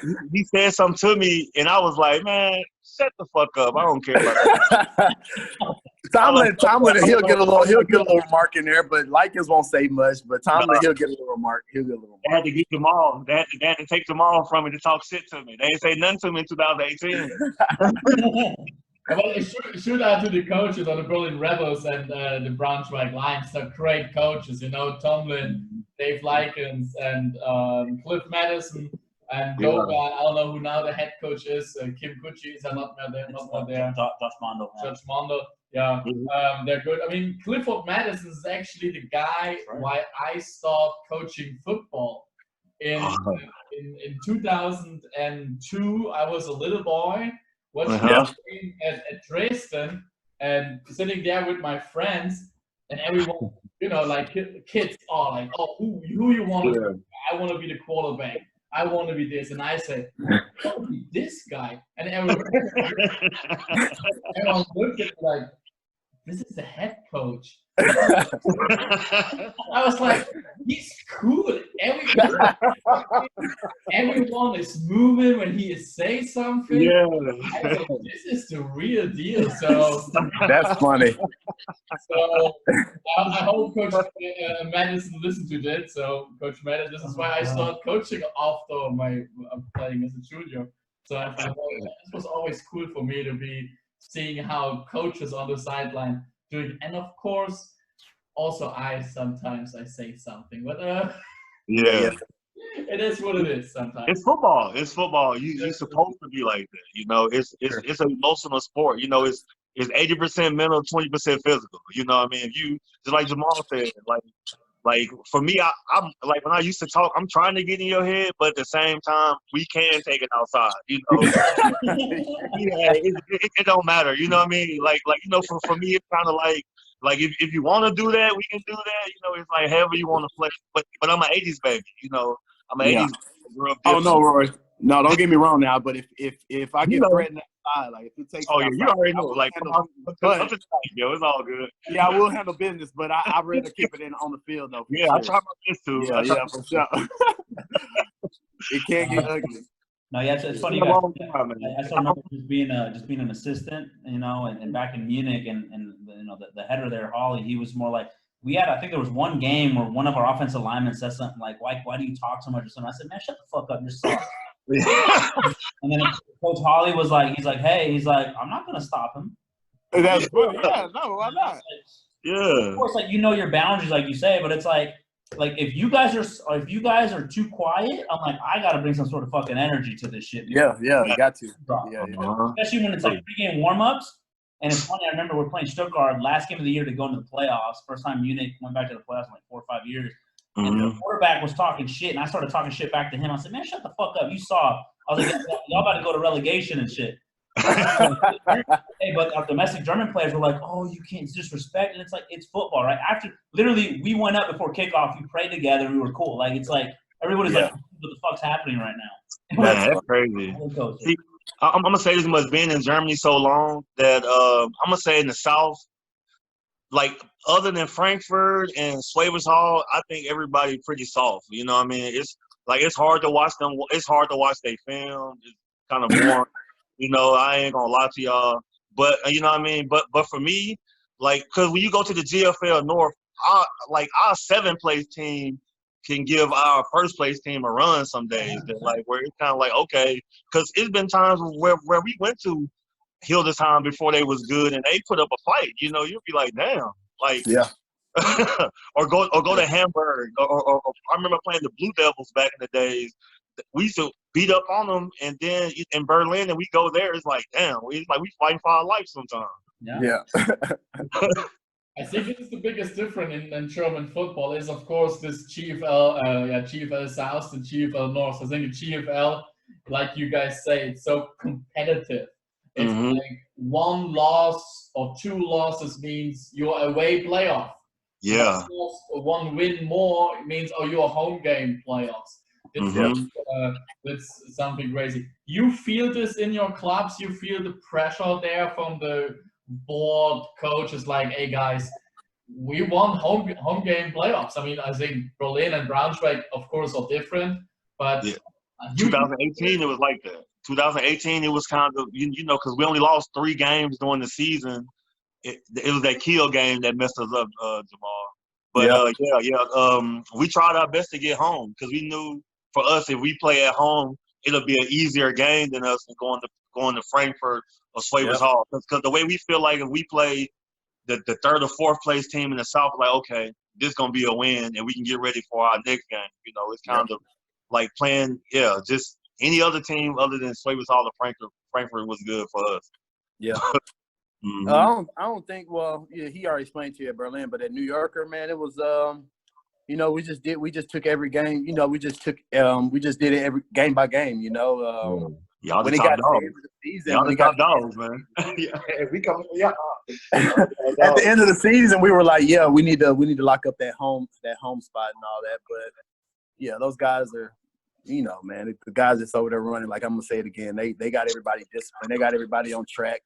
said something to me, and I was like, man, shut the fuck up. I don't care about that. Tomlin, he'll get a little remark in there, but Likens won't say much. But Tomlin, he'll get a little remark. They had to get Jamal. They had to take Jamal from me to talk shit to me. They didn't say nothing to me in 2018. Well, shoot out to the coaches of the Berlin Rebels and the Braunschweig Lions. They're great coaches, Tomlin, Dave Likens, and Cliff Madison. And Doga, I don't know who now the head coach is. Kim Kuchi is not more there. Josh Mondo. Josh Mondo, yeah. They're good. I mean, Clifford Madison is actually the guy why I started coaching football. In 2002, I was a little boy watching the game at Dresden and sitting there with my friends, and everyone, kids are like, oh, who you want to be? I want to be the quarterback. I want to be this, and I say, I want to be this guy, and everyone looked at me like, this is the head coach. I was like, he's cool. Everyone is moving when he says something. Yeah. I think this is the real deal. So That's funny. So I hope Coach Madison listened to that. So Coach Madison, this is why I started coaching after my playing as a junior. So I thought this was always cool for me to be seeing how coaches on the sideline doing, and of course, also I sometimes I say something, but Yeah. it is what it is sometimes. It's football. It's football. You're supposed to be like that. You know, it's an emotional sport. You know, it's 80% mental, 20% physical. You know what I mean? If you, just like Jamaal said, like for me, I'm like, when I used to talk, I'm trying to get in your head, but at the same time, we can take it outside. You know, yeah, it don't matter. You know what I mean? Like you know, for me, it's kind of like if you want to do that, we can do that. You know, it's like however you want to play. But I'm an '80s baby. You know, I'm an '80s baby. Grew up Oh different. no, Roy. No, don't get me wrong now. But if I get threatened outside, like if it takes, Oh yeah, you already know. Like, but, I'm just yo, it's all good. yeah, I will handle business, but I'd rather keep it in on the field though. Yeah, sure. I try my best to. Yeah, for sure. It can't get ugly. No, yeah, it's funny. You guys, I still remember just being an assistant, you know, and back in Munich, and you know the header there, Holly, he was more like, I think there was one game where one of our offensive linemen said something like, why do you talk so much or something? I said, man, shut the fuck up, you're soft. And then Coach Holly was like, he's like, I'm not gonna stop him. That's good. Yeah, no, why not? Yeah. Of course, like, you know your boundaries, like you say, but it's like if you guys are too quiet, I'm like, I gotta bring some sort of fucking energy to this shit. Yeah, you got to. Yeah. Especially when it's like pregame warm-ups. And it's funny, I remember we're playing Stuttgart last game of the year to go into the playoffs. First time Munich went back to the playoffs in like 4 or 5 years. And the quarterback was talking shit, and I started talking shit back to him. I said, man, shut the fuck up. You saw. I was like, y'all about to go to relegation and shit. Hey, but our domestic German players were like, oh, you can't disrespect. And it's like, it's football, right? After, literally, we went up before kickoff. We prayed together. We were cool. Like, it's like, everybody's like, what the fuck's happening right now? Man, that's crazy. See, I'm going to say this much, being in Germany so long, that I'm going to say in the South, like, other than Frankfurt and Schwabers I think everybody pretty soft. You know what I mean? It's hard to watch them. It's hard to watch their film. It's kind of boring. You know, I ain't going to lie to y'all. But, you know what I mean? But for me, like, because when you go to the GFL North, our 7th-place team can give our 1st-place team a run some days. Like, where it's kind of like, okay, because it's been times where we went to Hildesheim before they was good, and they put up a fight. You know, you'd be like, damn, like, yeah. or go to Hamburg, or I remember playing the Blue Devils back in the days. We used to beat up on them, and then in Berlin, and we go there. It's like, damn, we fighting for our life sometimes. Yeah. I think it's the biggest difference in German football is, of course, this GFL, GFL South and GFL North. I think the GFL, like you guys say, it's so competitive. It's like 1 loss or 2 losses means you're away playoff. Yeah. 1 win more means, you're home game playoffs. It's something crazy. You feel this in your clubs? You feel the pressure there from the board coaches, like, hey guys, we want home game playoffs. I mean, I think Berlin and Braunschweig, of course, are different, but 2018 it was like that. 2018 it was kind of, you know, because we only lost 3 games during the season. It was that Kiel game that messed us up, Jamaal. But we tried our best to get home because we knew for us, if we play at home, it'll be an easier game than us going to Frankfurt or Schwabers Hall. Because the way we feel like if we play the 3rd or 4th-place team in the South, like, okay, this is going to be a win, and we can get ready for our next game. You know, it's kind of like playing, just any other team other than Schwabers Hall or Frankfurt was good for us. Yeah. I don't think. Well, he already explained to you at Berlin, but at New Yorker, man, it was. You know, we just took every game. You know, we just did it every game by game. You know, y'all when the it top got dogs. to the end of the season, Y'all the top dogs, man. We come, At the end of the season, we were like, we need to lock up that home spot and all that. But yeah, those guys are. You know, man, the guys that's over there running, like I'm gonna say it again, they got everybody disciplined. They got everybody on track.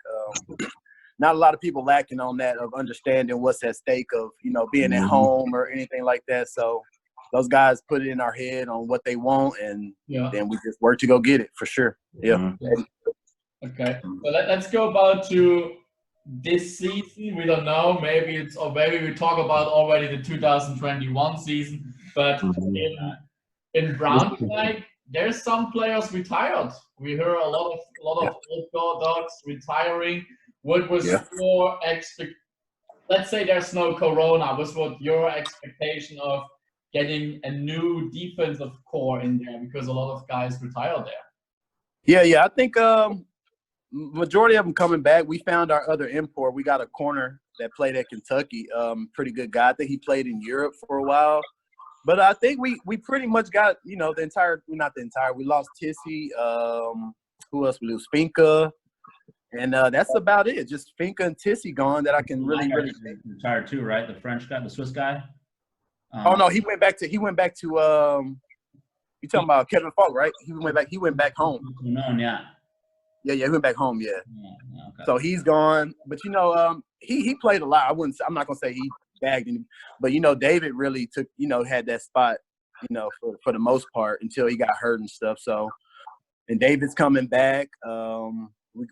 not a lot of people lacking on that of understanding what's at stake of, being at home or anything like that. So those guys put it in our head on what they want, and then we just work to go get it for sure. Yeah. Okay. So let's go about to this season. We don't know. Maybe we talk about already the 2021 season. But in Braunschweig, there's some players retired. We hear a lot of old dogs retiring. What was your let's say there's no corona. What your expectation of getting a new defensive core in there, because a lot of guys retired there? Yeah. I think majority of them coming back. We found our other import. We got a corner that played at Kentucky. Pretty good guy. I think he played in Europe for a while. But I think we pretty much got, the entire – not the entire. We lost Tissy. Who else we lose? Finka. And that's about it. Just Finka and Tissy gone that I can really think. Retired too, right? The French guy, the Swiss guy? Oh, no, he went back to you talking about Kevin Falk, right? He went back home. Yeah, he went back home, okay. So he's gone. But, he played a lot. I'm not going to say he bagged him. But, David really took, had that spot, for the most part until he got hurt and stuff. So, and David's coming back.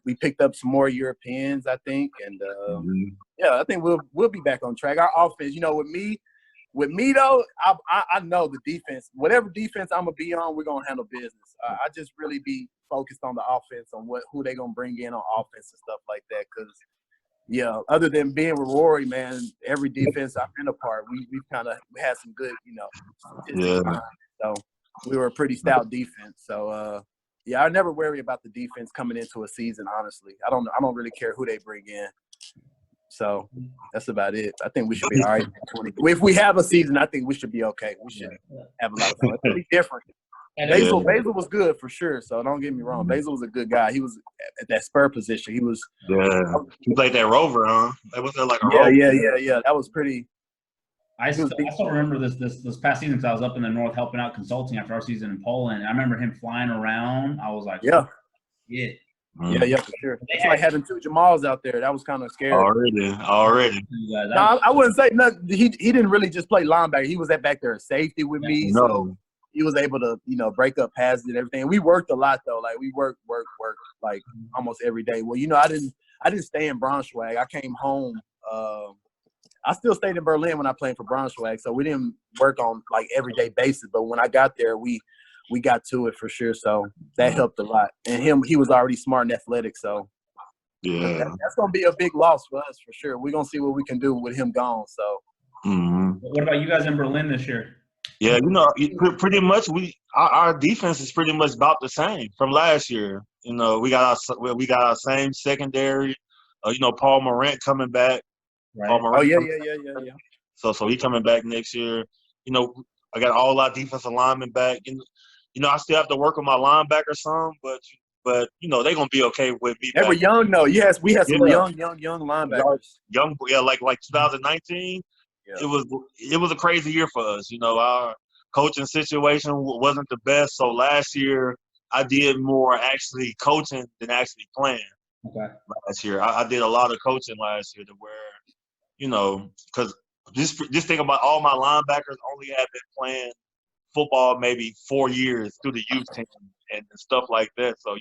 We picked up some more Europeans, I think. And, I think we'll be back on track. Our offense, with me though, I know the defense. Whatever defense I'm going to be on, we're going to handle business. I just really be focused on the offense, on who they going to bring in on offense and stuff like that. Because, other than being with Rory, man, every defense I've been a part, we've kind of had some good, statistics. So we were a pretty stout defense. So, I never worry about the defense coming into a season, honestly. I don't really care who they bring in. So that's about it. I think we should be all right. If we have a season, I think we should be okay. We should have a lot of fun. It'll be different. And Basil was good for sure. So don't get me wrong. Basil was a good guy. He was at that spur position. He was. Yeah. He played that rover, huh? That was like a rover. Yeah. That was pretty. I still remember this past season because I was up in the north helping out consulting after our season in Poland. I remember him flying around. I was like, yeah, for sure. It's like having two Jamals out there. That was kind of scary. Already. No, I wouldn't say nothing. He didn't really just play linebacker. He was back there safety with me. No. So he was able to, break up passes and everything. We worked a lot though. Like we worked like almost every day. Well, I didn't stay in Braunschweig. I came home. I still stayed in Berlin when I played for Braunschweig, so we didn't work on like everyday basis. But when I got there, we got to it for sure. So that helped a lot. And he was already smart and athletic. So that's gonna be a big loss for us for sure. We're gonna see what we can do with him gone. So. What about you guys in Berlin this year? Yeah, pretty much our defense is pretty much about the same from last year. We got our same secondary. Paul Morant coming back. Right. Oh yeah. So he coming back next year. I got all our defensive linemen back. I still have to work on my linebacker some, but they're gonna be okay with me. They were young though. Yes, we had some young linebackers. Young, like 2019. Yeah. It was a crazy year for us. Our coaching situation wasn't the best. So last year I did more actually coaching than actually playing. Okay. Last year I did a lot of coaching last year to where, because just think about all my linebackers only have been playing football maybe 4 years through the youth team and stuff like that. So,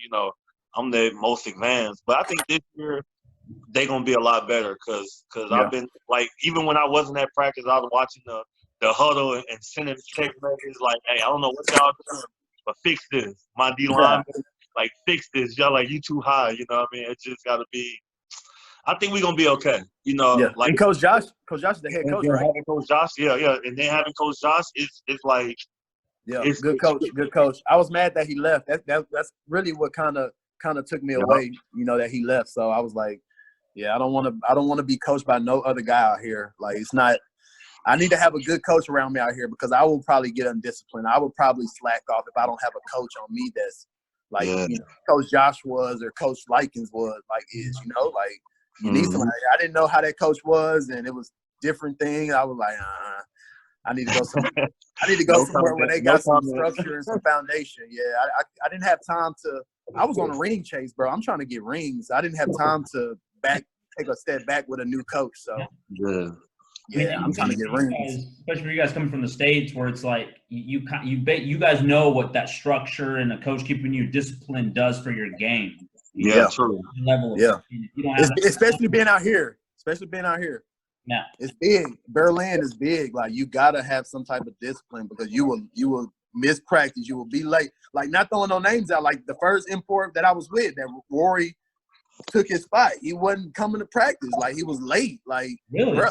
I'm the most advanced. But I think this year they're going to be a lot better because I've been, like, even when I wasn't at practice, I was watching the huddle and sending text messages like, hey, I don't know what y'all doing, but fix this. My D-line, like, fix this. Y'all like, you too high, you know what I mean? It just got to be – I think we're going to be okay, Like, and Coach Josh is the head coach, right? Coach Josh, and then having Coach Josh, it's like – it's good coach. I was mad that he left. That's really what kind of took me away, that he left. So I was like, I don't want to be coached by no other guy out here. Like, it's not – I need to have a good coach around me out here because I will probably get undisciplined. I would probably slack off if I don't have a coach on me that's like, Coach Josh was or Coach Likens was, like, like, you need somebody. I didn't know how that coach was, and it was different thing. I was like, I need to go somewhere. I need to go somewhere where they got some structure and some foundation. Yeah, I didn't have time to. I was on a ring chase, bro. I'm trying to get rings. I didn't have time to back take a step back with a new coach. So Yeah. I'm trying to get rings. Especially for you guys coming from the States, where it's like you guys know what that structure and a coach keeping you disciplined does for your game. Yeah, true. Level of you don't have Especially being out here. Yeah. It's big. Berlin is big. Like, you gotta have some type of discipline because you will miss practice. You will be late. Like, not throwing no names out. Like, the first import that I was with, that Rory took his spot. He wasn't coming to practice. Like, he was late. Like, really? Bro,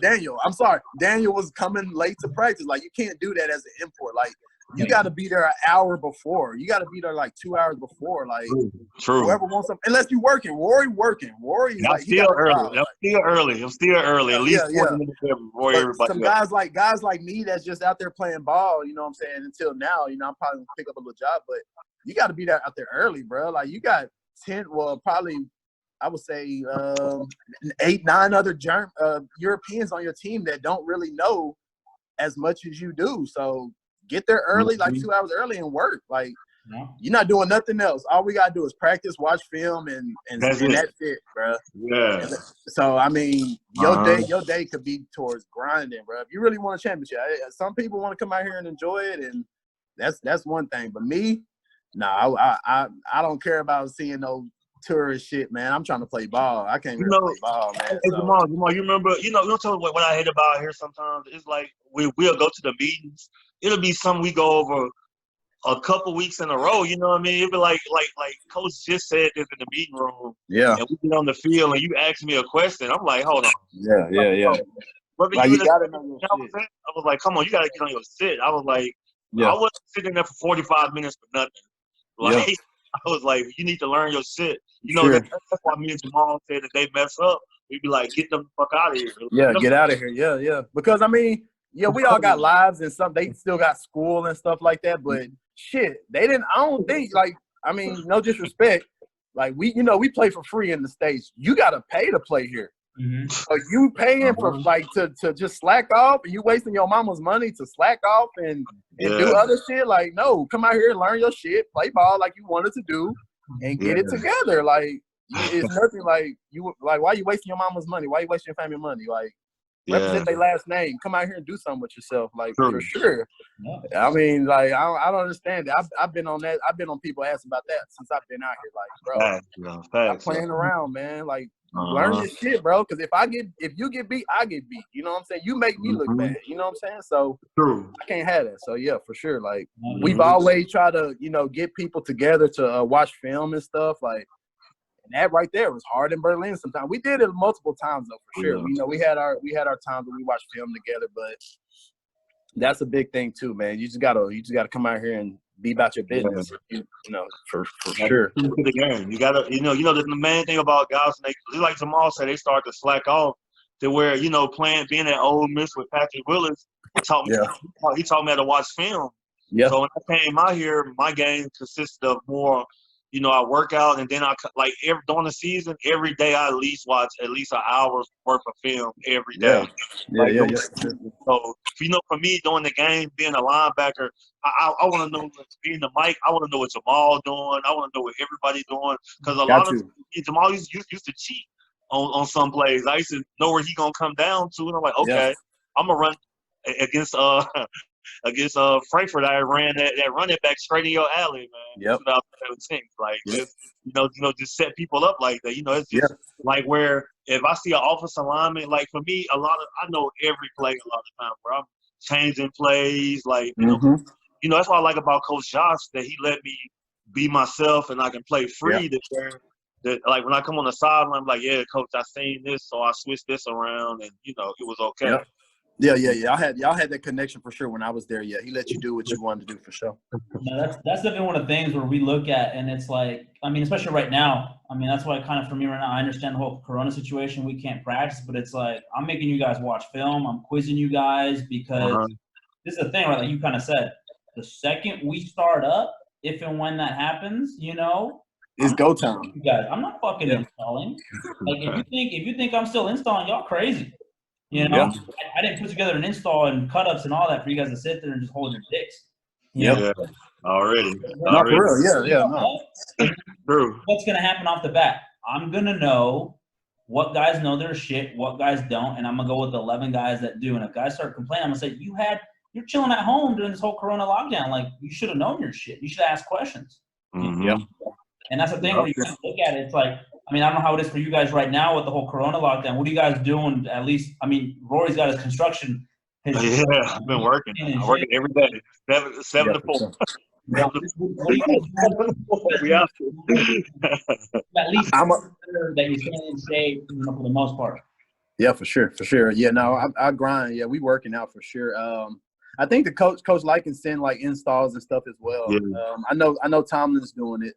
Daniel. I'm sorry. Daniel was coming late to practice. Like, you can't do that as an import. Like, you got to be there an hour before. You got to be there like 2 hours before. Like, true. Whoever wants something, unless you're working. Rory is like, still early. I'm still early. At least 40 minutes before everybody. Some guys like me that's just out there playing ball. You know what I'm saying? Until now, you know, I'm probably gonna pick up a little job, but you got to be there out there early, bro. Like, you got 10. Well, probably I would say 8, 9 other Europeans on your team that don't really know as much as you do. So get there early, like 2 hours early, and work. Like, you're not doing nothing else. All we gotta do is practice, watch film, and that's it, bro. Yeah. So I mean, your day could be towards grinding, bro. If you really want a championship, some people want to come out here and enjoy it, and that's one thing. But me, I don't care about seeing no tourist shit, man. I'm trying to play ball. I can't really play ball, man. Hey, Jamal, you remember? You know what I hate about here sometimes? It's like we'll go to the meetings. It'll be something we go over a couple weeks in a row. You know what I mean? It'll be like Coach just said this in the meeting room. Yeah. And we get on the field and you ask me a question. I'm like, hold on. Yeah. Like, you gotta know your shit. I was like, come on, you gotta get on your shit. I was like, I wasn't sitting there for 45 minutes for nothing. Like, I was like, you need to learn your shit. You know, that's why me and Jamal said that they mess up. We'd be like, get them the fuck out of here. Yeah, get out of here. Yeah. Because, I mean, we all got lives and some. They still got school and stuff like that. But, shit, they didn't – I don't think, like, I mean, no disrespect. Like, we play for free in the States. You got to pay to play here. Mm-hmm. So you paying for, like, to just slack off, and you wasting your mama's money to slack off and do other shit? Like, no, come out here and learn your shit, play ball like you wanted to do, and get it together. Like, it's nothing like why are you wasting your mama's money? Why are you wasting your family money? Like, represent their last name. Come out here and do something with yourself. Like, for sure. Yeah. I mean, like, I don't understand it. I've been on that. I've been on people asking about that since I've been out here. Like, bro, stop playing around, man. Like, learn your shit, bro. Because if you get beat, I get beat. You know what I'm saying? You make me look bad. You know what I'm saying? So I can't have that. So yeah, for sure. Like, we've always tried to, get people together to watch film and stuff. Like, and that right there was hard in Berlin sometimes. We did it multiple times though, for sure. We had our times when we watched film together, but that's a big thing too, man. You just gotta come out here and be about your business. For sure. The game. You gotta, the main thing about guys, like Jamal said, they start to slack off to where, being at Ole Miss with Patrick Willis, he taught me how to watch film. Yeah. So when I came out here, my game consisted of more, I work out, and then during the season, every day I at least watch at least an hour's worth of film every day. Yeah. So, for me, during the game, being a linebacker, I want to know, being the Mike, I want to know what Jamal doing. I want to know what everybody doing. Because a lot of Jamal used to cheat on some plays. I used to know where he going to come down to, and I'm like, okay, I'm going to run against Frankfurt. I ran that running back straight in your alley, man. 2017. Like, just set people up like that. It's just like where if I see an offensive lineman, like for me, I know every play a lot of times where I'm changing plays. Like, that's what I like about Coach Josh, that he let me be myself and I can play free. That like when I come on the sideline, I'm like, yeah, Coach, I seen this, so I switched this around, and it was okay. Yeah. Y'all had that connection for sure when I was there. Yeah, he let you do what you wanted to do for sure. No, that's definitely one of the things where we look at, and it's like, I mean, especially right now. I mean, that's why kind of for me right now, I understand the whole Corona situation. We can't practice, but it's like I'm making you guys watch film. I'm quizzing you guys because this is the thing, right? Like you kind of said, the second we start up, if and when that happens, it's go time. You guys, I'm not fucking installing. Like if you think I'm still installing, y'all crazy. I didn't put together an install and cut-ups and all that for you guys to sit there and just hold your dicks. Already. Not for real. Yeah. No. True. What's going to happen off the bat? I'm going to know what guys know their shit, what guys don't, and I'm gonna go with the 11 guys that do. And if guys start complaining, I'm gonna say you're chilling at home during this whole Corona lockdown. Like, you should have known your shit. You should have asked questions. Mm-hmm. And that's the thing where you look at it. It's like, I mean, I don't know how it is for you guys right now with the whole Corona lockdown. What are you guys doing? At least, I mean, Rory's got his construction. Yeah, I've been working. I'm working every day, 7 to 4. What do you guys do? We out. At least that you stay in shape, for the most part. Yeah, for sure. Yeah, no, I grind. Yeah, we working out for sure. I think the coach Likens send like installs and stuff as well. Yeah. I know Tomlin's doing it.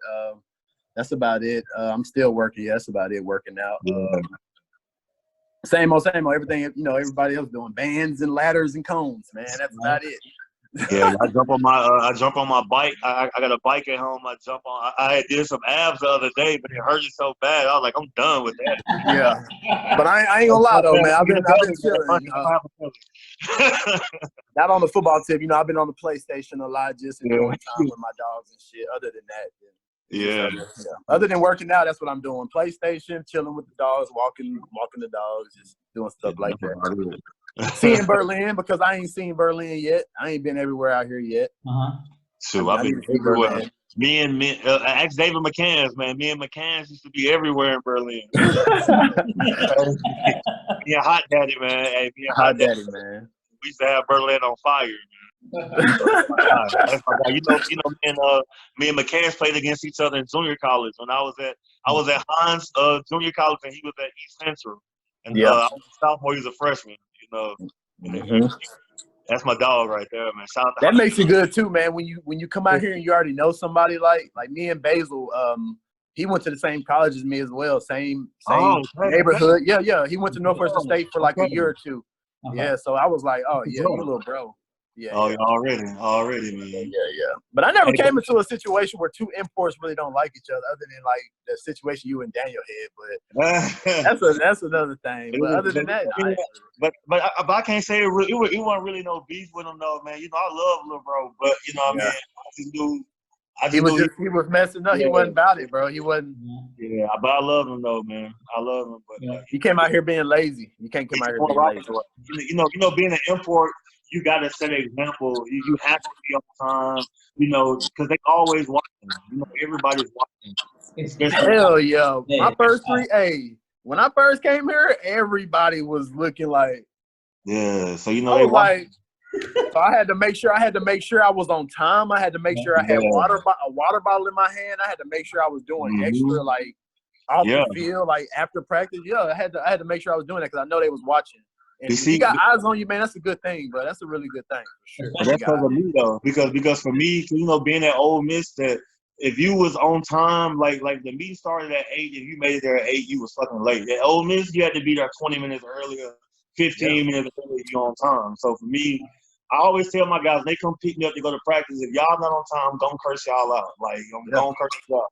That's about it. I'm still working. Yeah, that's about it. Working out. Same old. Everything everybody else doing. Bands and ladders and cones. Man, that's about it. Yeah, I jump on my bike. I got a bike at home. I jump on. I did some abs the other day, but it hurt me so bad. I was like, I'm done with that. Yeah, but I ain't gonna lie though, man. I've been chilling. Not on the football tip. I've been on the PlayStation a lot, just enjoying time with my dogs and shit. Other than that, yeah. Other than working out, that's what I'm doing. PlayStation, chilling with the dogs, walking the dogs, just doing stuff like that. Seeing Berlin, because I ain't seen Berlin yet. I ain't been everywhere out here yet. So I've been everywhere. Me ask David McCanns, man. Me and McCanns used to be everywhere in Berlin. Yeah, hot daddy, man. Hey, hot daddy, man. We used to have Berlin on fire, man. That's my guy. Me and McCanns played against each other in junior college. When I was at Hans junior college, and he was at East Central. And I was a sophomore, he was a freshman. That's my dog right there, man. That makes it good too, man. When you come out here and you already know somebody like me and Basil, he went to the same college as me as well, same neighborhood. Yeah. He went to Northwestern State for like a year or two. Yeah, so I was like, oh yeah, you little bro. Yeah. Oh, yeah. Already, man. Yeah. But I never came into a situation where two imports really don't like each other, other than like the situation you and Daniel had. But that's another thing. But other than that, but I can't say it wasn't really no beef with him though, man. I love little bro, but what I mean, he was messing up. He wasn't about it, bro. He wasn't. Yeah, but I love him though, man. I love him, but he came out here being lazy. You can't come out here being lazy. Being an import. You got to set an example. You have to be on time, because they always watching. Everybody's watching. Hell yeah. My first when I first came here, everybody was looking like. Yeah, so so I had to make sure I was on time. I had to make sure I had a water bottle in my hand. I had to make sure I was doing extra off the field, after practice. Yeah, I had to make sure I was doing that because I know they was watching. And if you got eyes on you, man, that's a good thing, bro. That's a really good thing for sure. That's because of me though, because for me, being at Ole Miss, that if you was on time, like the meeting started at 8, if you made it there at 8, you was fucking late. At Ole Miss, you had to be there 20 minutes earlier, 15 minutes earlier, you're on time. So for me, I always tell my guys, they come pick me up to go to practice. If y'all not on time, don't curse y'all out. Don't curse y'all out.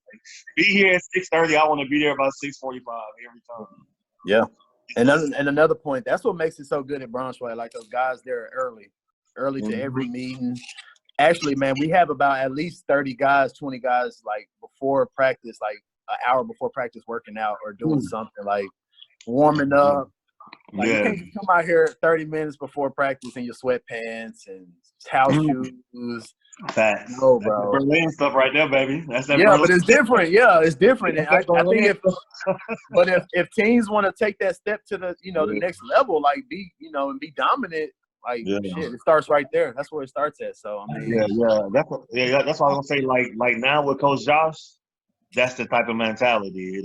Be here at 6:30. I want to be there about 6:45 every time. Yeah. And another point, that's what makes it so good at Braunschweig. Like those guys there early to every meeting. Actually, man, we have about at least 30 guys, 20 guys, before practice, an hour before practice, working out or doing something, warming up. You can't just come out here 30 minutes before practice in your sweatpants and house shoes. Facts. No, bro. That's Berlin stuff right there, baby. That's that. Yeah, but it's different. Yeah, it's different. And I think if teams want to take that step to the the next level, be dominant, shit, it starts right there. That's where it starts at. So I mean, that's what I was gonna say. Like now with Coach Josh, that's the type of mentality.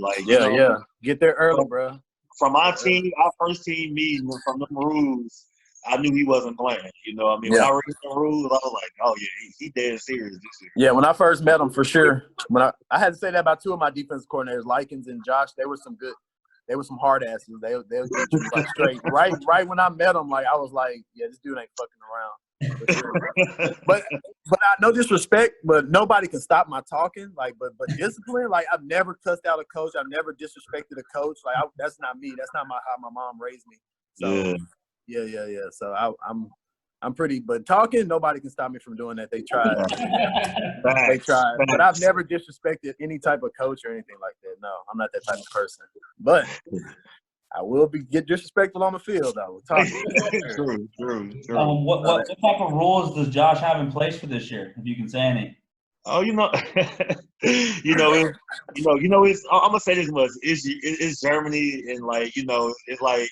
Get there early, bro. From our team, our first team meeting, from them rules, I knew he wasn't playing. When I read the rules, I was like, oh, yeah, he dead serious this year. Yeah, when I first met him, for sure. When I had to say that about two of my defensive coordinators, Likens and Josh, they were some hard asses. They would get you straight. Right when I met them, I was like, yeah, this dude ain't fucking around. For sure. But no disrespect, but nobody can stop my talking. But discipline, I've never cussed out a coach. I've never disrespected a coach. That's not me. That's not how my mom raised me. So yeah. So I'm pretty. But talking, nobody can stop me from doing that. They tried. They tried. But I've never disrespected any type of coach or anything like that. No, I'm not that type of person. But I will get disrespectful on the field, though. True. What type of rules does Josh have in place for this year, if you can say any? Oh, it's. I'm gonna say this much. It's Germany, and like, it's like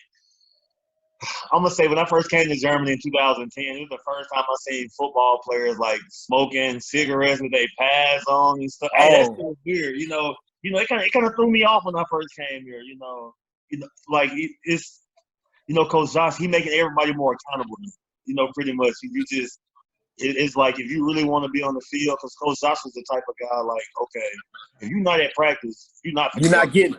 I'm gonna say when I first came to Germany in 2010, it was the first time I seen football players like smoking cigarettes with their pads on and stuff. Hey, that's so weird. It kind of threw me off when I first came here. Like it's Coach Josh, he making everybody more accountable. Pretty much. It's like if you really want to be on the field, because Coach Josh was the type of guy like, okay, if you're not at practice, you're not getting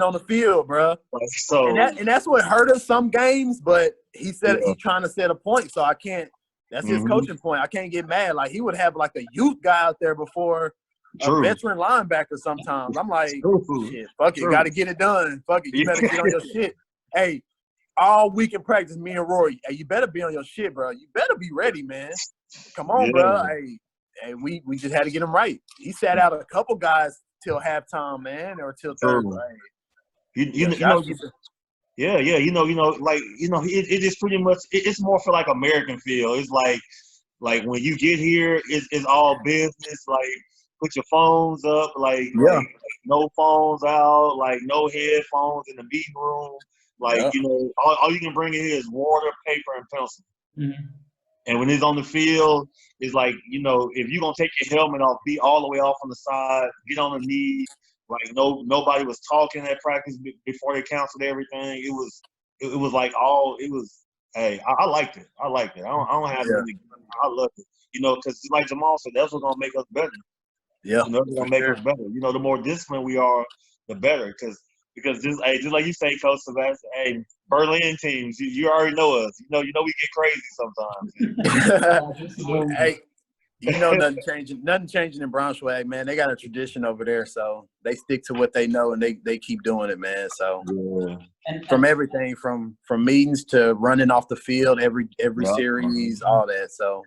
on the field, bro. Like, so and that's what hurt us some games. But he said he's trying to set a point, so I can't. That's his coaching point. I can't get mad. Like he would have like a youth guy out there before a veteran linebacker. Sometimes I'm like, shit, fuck it, got to get it done. Fuck it, you better get on your shit. Hey. All week in practice, me and Rory, hey, you better be on your shit, bro. You better be ready, man. Come on, bro. Hey, we just had to get him right. He sat out a couple guys till halftime, man, or till third. It is pretty much. It's more for like American feel. It's like when you get here, it's all business. Like put your phones up, like no phones out, like no headphones in the meeting room. Like, all you can bring in here is water, paper, and pencil. Mm-hmm. And when it's on the field, it's like, if you're going to take your helmet off, be all the way off on the side, get on the knee. Like, nobody was talking at practice before they canceled everything. It was hey, I liked it. I don't have anything. I loved it. Because like Jamaal said, that's what's going to make us better. Yeah. It's going to make us better. The more disciplined we are, the better. Because just like you say, Coach Sebastian, hey, Berlin teams, you already know us. We get crazy sometimes. Hey, nothing changing in Braunschweig, man. They got a tradition over there, so they stick to what they know and they keep doing it, man. So from everything from meetings to running off the field, every series, all that. So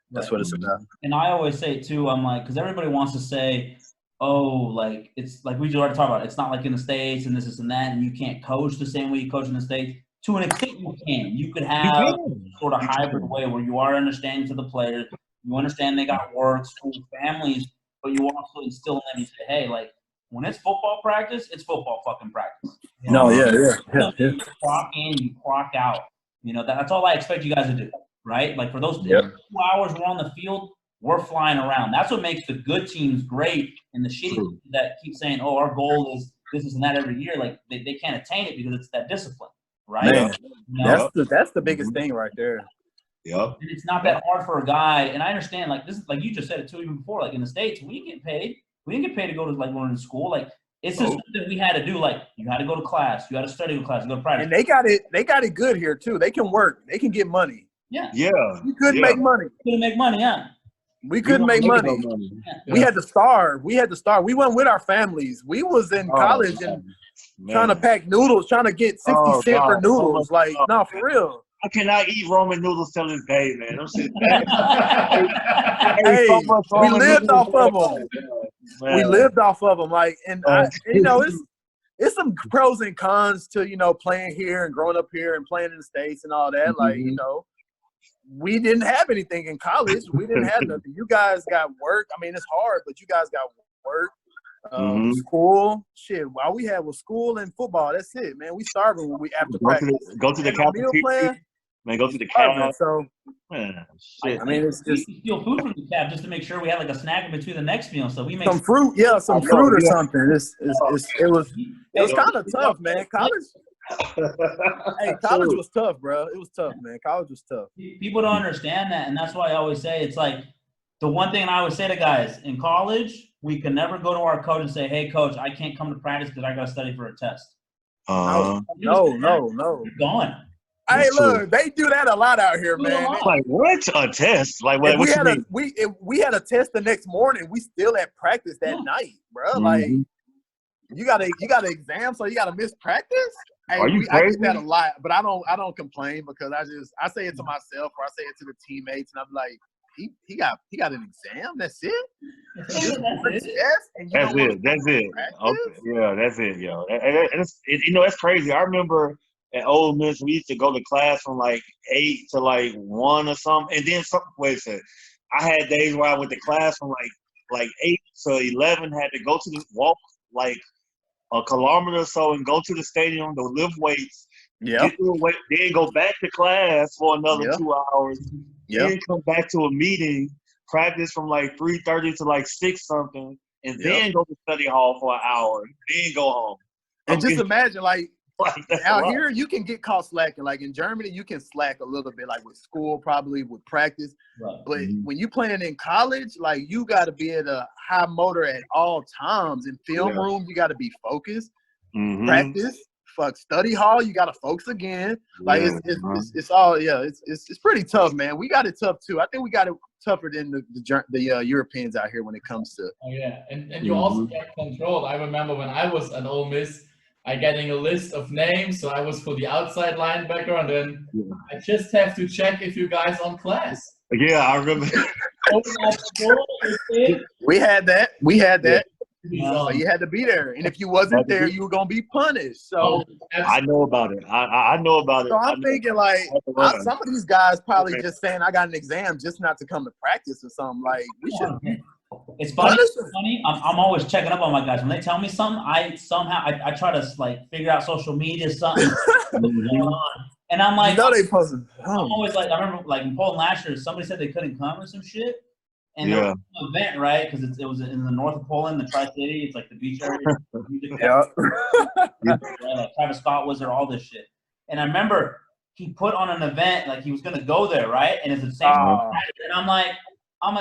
that's what it's about. And I always say too, I'm like, because everybody wants to say, oh, like it's like we just already talked about. It's not like in the States and this and that, and you can't coach the same way you coach in the States. To an extent, you can. You could have sort of hybrid way where you are understanding to the players. You understand they got work, school, families, but you also instill in them. You say, hey, like when it's football practice, it's football fucking practice. You clock in, you clock out. That's all I expect you guys to do, right? Like for those 2 hours we're on the field, we're flying around. That's what makes the good teams great, and the shitty teams that keep saying, "Oh, our goal is this and that every year." Like they can't attain it because it's that discipline, right? Man, that's the biggest thing right there. Yep. And it's not that hard for a guy. And I understand, like this, like you just said it too even before. Like in the States, we get paid. We didn't get paid to go to like we're in school. Like it's just something we had to do. Like you had to go to class, you had to study with class, you go to practice. And they got it good here too. They can work. They can get money. Yeah. You couldn't make money. Couldn't make money. Yeah. We couldn't make money. We had to starve. We went with our families. We was in college and trying to pack noodles, trying to get 60 cents for noodles. Like, no, for real. I cannot eat ramen noodles till this day, man. I'm shit. Hey, we lived off of them. We lived off of them. Like, and it's some pros and cons to playing here and growing up here and playing in the States and all that. Like, we didn't have anything in college. We didn't have nothing. You guys got work. I mean, it's hard, but you guys got work, school. Shit, all we had was school and football. That's it, man. We starving when we after practice. Go to the cafeteria. Man, go to the cab. So, shit. I mean, it's just steal food from the cab just to make sure we had like a snack in between the next meal. So we make some fruit, some fruit or something. It was kind of tough, man. College. Hey, college was tough, bro. It was tough, man. College was tough. People don't understand that, and that's why I always say it's like the one thing I always say to guys in college, we can never go to our coach and say, "Hey, coach, I can't come to practice because I got to study for a test." No. You're gone. Hey, look, they do that a lot out here, man. Like what? A test? Like what? If we had a test the next morning, we still at practice that night, bro. Like you got an exam, so you got to miss practice. Hey, Are you I get that a lot, but I don't complain because I say it to myself or I say it to the teammates, and I'm like, he got an exam. That's it. That's it. And you That's don't it. That's it. Okay. Yeah, that's it, yo. It's crazy. I remember at Ole Miss, we used to go to class from like 8 to like 1 or something, and then wait a second. I had days where I went to class from like 8 to 11. Had to go to the walk like a kilometer or so and go to the stadium to lift weights. Yeah. Get through weight, then go back to class for another 2 hours. Yeah. Then come back to a meeting, practice from like 3:30 to like 6 something, and then go to study hall for an hour, then go home. And just imagine, like that's out here, you can get caught slacking. Like in Germany, you can slack a little bit, like with school, probably with practice. Right. But when you playing in college, like you got to be at a high motor at all times. In film room, you got to be focused. Practice, study hall, you got to focus again. Like it's all it's pretty tough, man. We got it tough too. I think we got it tougher than the Europeans out here when it comes to. Oh yeah, and you also get controlled. I remember when I was at Ole Miss, I getting a list of names, so I was for the outside linebacker, and then I just have to check if you guys on class. Yeah, I remember. We had that. Yeah. So you had to be there, and if you wasn't there, you were gonna be punished. So I know about it. I know about it. So I'm thinking like some of these guys probably just saying I got an exam just not to come to practice or something. Like we should. It's funny. I'm always checking up on my guys. When they tell me something, I try to like figure out social media something going on. And I'm like, they posted. I'm always like, I remember like in Poland last year, somebody said they couldn't come or some shit. And there was an event, right? Because it was in the north of Poland, the Tri-City. It's like the beach area. Like Travis Scott was there, all this shit. And I remember he put on an event, like he was going to go there, right? And it's the same. And I'm like,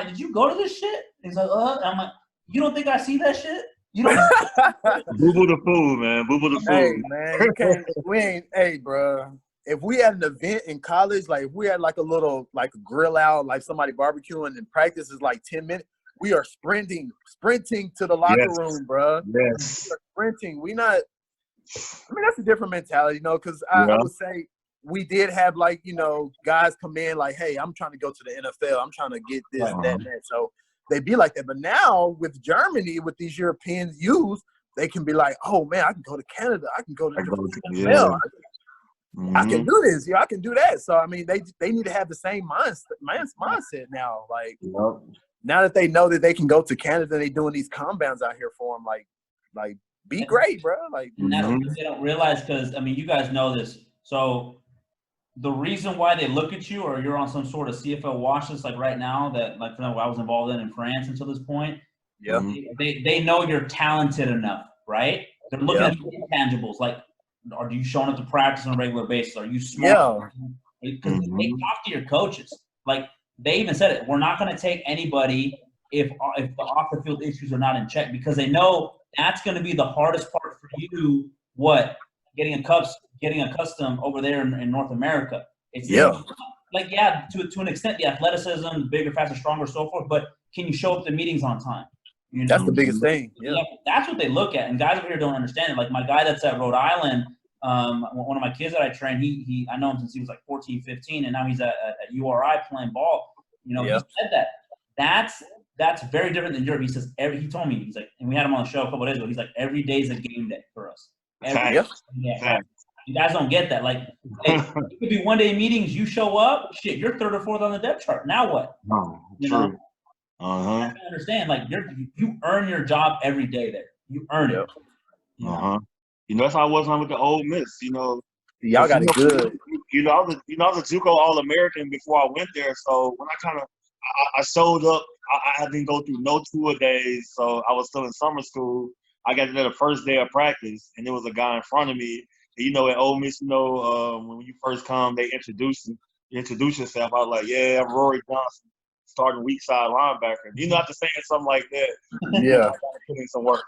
did you go to this shit? And he's like, And I'm like, you don't think I see that shit? You don't. Boo-boo the fool, man. Boo-boo the fool. Hey, man, you can't. Hey, bro. If we had an event in college, like if we had like a little like a grill out, like somebody barbecuing and practice is like 10 minutes, we are sprinting to the locker room, bro. Yes. We are sprinting. We not. I mean, that's a different mentality, you know, because I would say we did have like, you know, guys come in like, hey, I'm trying to go to the NFL. I'm trying to get this, that, and that. So they be like that. But now with Germany, with these European youth, they can be like, oh man, I can go to Canada. I can go to the NFL. I can do this, I can do that. So I mean, they need to have the same mindset now. Like now that they know that they can go to Canada, and they doing these compounds out here for them. Like be great, bro. Like and that's what they don't realize, because I mean, you guys know this. So the reason why they look at you, or you're on some sort of CFL watch list, like right now, that like for example, I was involved in France until this point. Yeah, they know you're talented enough, right? They're looking at the intangibles, like. Are you showing up to practice on a regular basis? Are you smart? Because they talk to your coaches. Like they even said it. We're not going to take anybody if the off the field issues are not in check, because they know that's going to be the hardest part for you. Getting accustomed over there in North America. It's like to an extent the athleticism, bigger, faster, stronger, so forth. But can you show up to meetings on time? You know? That's the biggest thing. Yeah, that's what they look at, and guys over here don't understand it. Like my guy that's at Rhode Island, one of my kids that I train, I know him since he was like 14, 15, and now he's at URI playing ball. You know, he said that's very different than Europe. He says he told me, he's like, and we had him on the show a couple of days ago. He's like, every day is a game day for us. You guys don't get that. Like, it could be one-day meetings. You show up, shit, you're third or fourth on the depth chart. Now what? You know? I understand. Like you earn your job every day there. You earn it. You know, that's how I was on with the Ole Miss. You know, y'all got it good. You know, I was a JUCO All-American before I went there. So when I showed up, I didn't go through no tour days. So I was still in summer school. I got there the first day of practice, and there was a guy in front of me. And, you know, at Ole Miss, you know, when you first come, they introduce you. You introduce yourself. I was like, yeah, I'm Rory Johnson, starting weak side linebacker. You know, after saying something like that, yeah, I gotta put in some work.